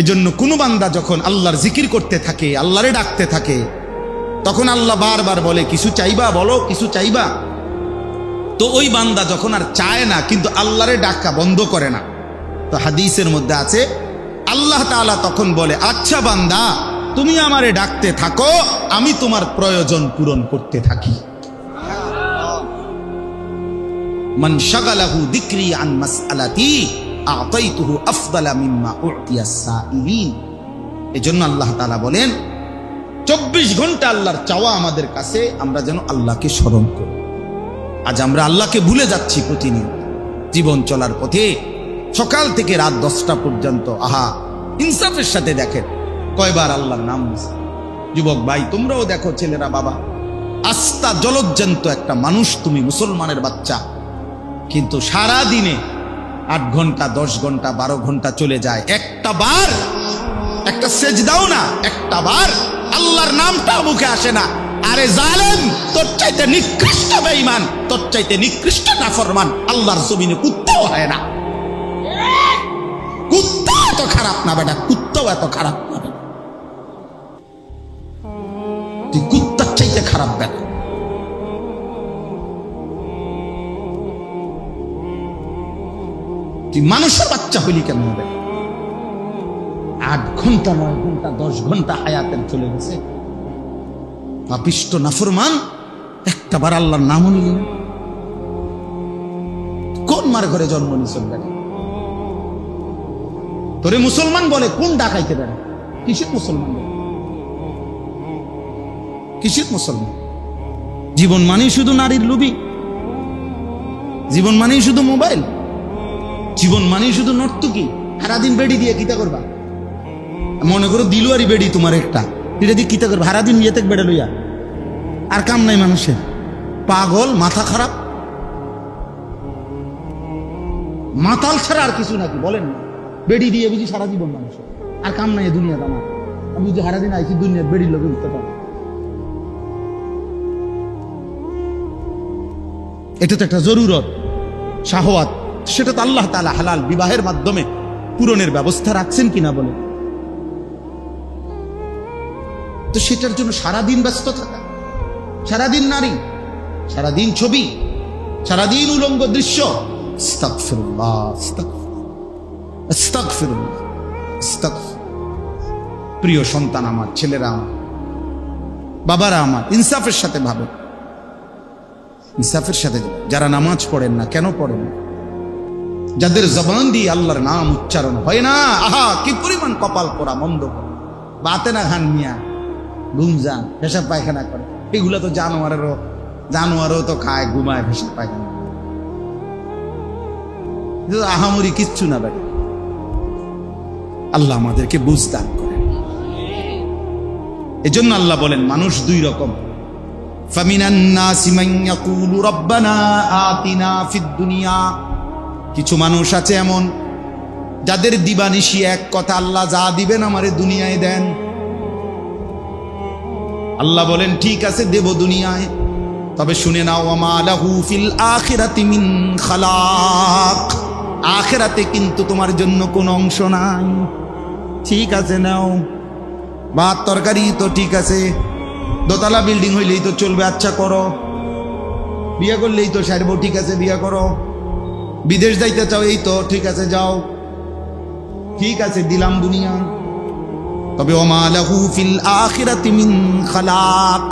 এজন্য কোন বান্দা যখন আল্লাহর জিকির করতে থাকে, আল্লাহরে ডাকতে থাকে, তখন আল্লাহ বারবার বলে, কিছু চাইবা? বলো কিছু চাইবা। তো ওই বান্দা যখন আর চায় না, কিন্তু আল্লাহরে ডাকা বন্ধ করে না, তো হাদিসের মধ্যে আছে আল্লাহ তাআলা তখন বলে, আচ্ছা বান্দা তুমি আমারে ডাকতে থাকো, আমি তোমার প্রয়োজন পূরণ করতে থাকি। মান শাগালাহু যিকরি আন মাসআলাতি আ'তাইতুহু আফদালা মিম্মা উ'তিয়াস সাইলিন। এজন্য আল্লাহ তাআলা বলেন 24 ঘন্টা আল্লাহর চাওয়া আমাদের কাছে, আমরা যেন আল্লাহকে স্মরণ করি। আজ আমরা আল্লাহকে ভুলে যাচ্ছি প্রতিনিয়ত জীবন চলার পথে। সকাল থেকে রাত 10টা পর্যন্ত, আহা ইনসাফের সাথে দেখেন কয়বার আল্লাহর নাম নিছে। যুবক ভাই তোমরাও দেখো, ছেলেরা, বাবা, আস্তা জলজ্জান্ত একটা মানুষ, তুমি মুসলমানের বাচ্চা, কিন্তু সারা দিনে 8 ঘন্টা 10 ঘন্টা 12 ঘন্টা চলে যায়, একটা বার একটা সেজদাও না, একটা বার আল্লাহর নামটা মুখে আসে না। আরে জালেম, তোর চাইতে নিকৃষ্ট বেঈমান, তোর চাইতে নিকৃষ্ট নাফরমান আল্লাহর জমিনে কুত্তাও হয় না। কুত্তা এত খারাপ না বেটা, কুত্তাও এত খারাপ না বেটা, তুই কুত্তার চাইতে খারাপ বেটা। তুই মানুষের বাচ্চা হইলি কেন হবে? 8 ঘন্টা 9 ঘন্টা 10 ঘন্টা হায়াতের চলে গেছে, পাপিষ্ট নাফরমান, একটা বার আল্লাহর নামও নিলি না। কোন মার ঘরে জন্ম নিছ বেটা? তোরে মুসলমান বলে, কোন ডাকাইতে বেড়া? কিসের মুসলমান বলে? কিসের মুসলমান? জীবন মানেই শুধু নারীর লোভী, জীবন মানেই শুধু মোবাইল, জীবন মানেই শুধু নর্তকী। সারাদিন বেড়ি দিয়ে কিতা করবা? মনে করো দিলুয়ারি বেড়ি তোমার একটা, এটা দিয়ে কিতা করবা? সারাদিন ইয়েতে বেড়ে লইয়া, আর কাম নাই মানুষের। পাগল, মাথা খারাপ, মাতাল ছাড়া আর কিছু নাকি বলেন না? বেড়ি দিয়ে বুঝি সারা জীবন মানুষের, আর কাম নাই দুনিয়া আমার। আমি বুঝি সারাদিন আইছি দুনিয়ার বেড়ির লোকে উঠতে পারবো। এটা তো একটা জরুরত, শাহওয়াত, সেটা তো আল্লাহ তাআলা হালাল বিবাহের মাধ্যমে পূরণের ব্যবস্থা রাখছেন কিনা বলে। তো সেটার জন্য সারাদিন ব্যস্ত থাকা, সারাদিন নারী, সারাদিন ছবি, সারাদিন উলঙ্গ দৃশ্য। আস্তাগফিরুল্লাহ, আস্তাগফিরুল্লাহ, আস্তাগফিরুল্লাহ। প্রিয় সন্তান আমার, ছেলেরা আমার, বাবারা আমার, ইনসাফের সাথে ভাবেন, ইনসাফের সাথে। যারা নামাজ পড়েন না, কেন পড়েন না? যাদের জবান দিয়ে আল্লাহর নাম উচ্চারণ হয় না, আহা কি পরিমাণ কপাল পোড়া, মন্দ বাতে না খান মিয়া, ঘুম যান, পেশাব পায়খানা করে, এগুলো তো জানোয়ারও তো খায়, ঘুমায়, পেশাব পায়খানা, আহামরি কিচ্ছু না বেটা। আল্লাহ আমাদেরকে বুঝ দান করেন। এজন্য আল্লাহ বলেন মানুষ 2 রকম। ফামিনান নাসি মান ইয়াকুলু রাব্বানা আতিনা ফিদ দুনিয়া। কিছু মানুষ আছে এমন, যাদের দিবানিশি এক কথা, আল্লাহ যা দিবেন আমারে দুনিয়ায় দেন। আল্লাহ বলেন ঠিক আছে দেব দুনিয়ায়, তবে শুনে নাও, ওয়ামা লাহু ফিল আখিরাতি মিন খালাক। আখিরাতে কিন্তু তোমার জন্য কোনো অংশ নাই। ঠিক আছে নাও, ভাত তরকারি তো ঠিক আছে, দোতলা বিল্ডিং হইলেই তো চলবে, আচ্ছা করো। বিয়ে করলেই তো সারবো, ঠিক আছে বিয়ে করো। বিদেশ যাইতে চাও, এই তো ঠিক আছে যাও, ঠিক আছে দিলাম দুনিয়া, তবে ওমা লাহু ফিল আখিরাতি মিন খালাক।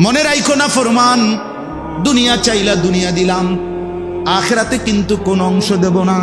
মনে রাখো না ফরমান, দুনিয়া চাইলা দুনিয়া দিলাম, আখিরাতে কিন্তু কোন অংশ দেব না।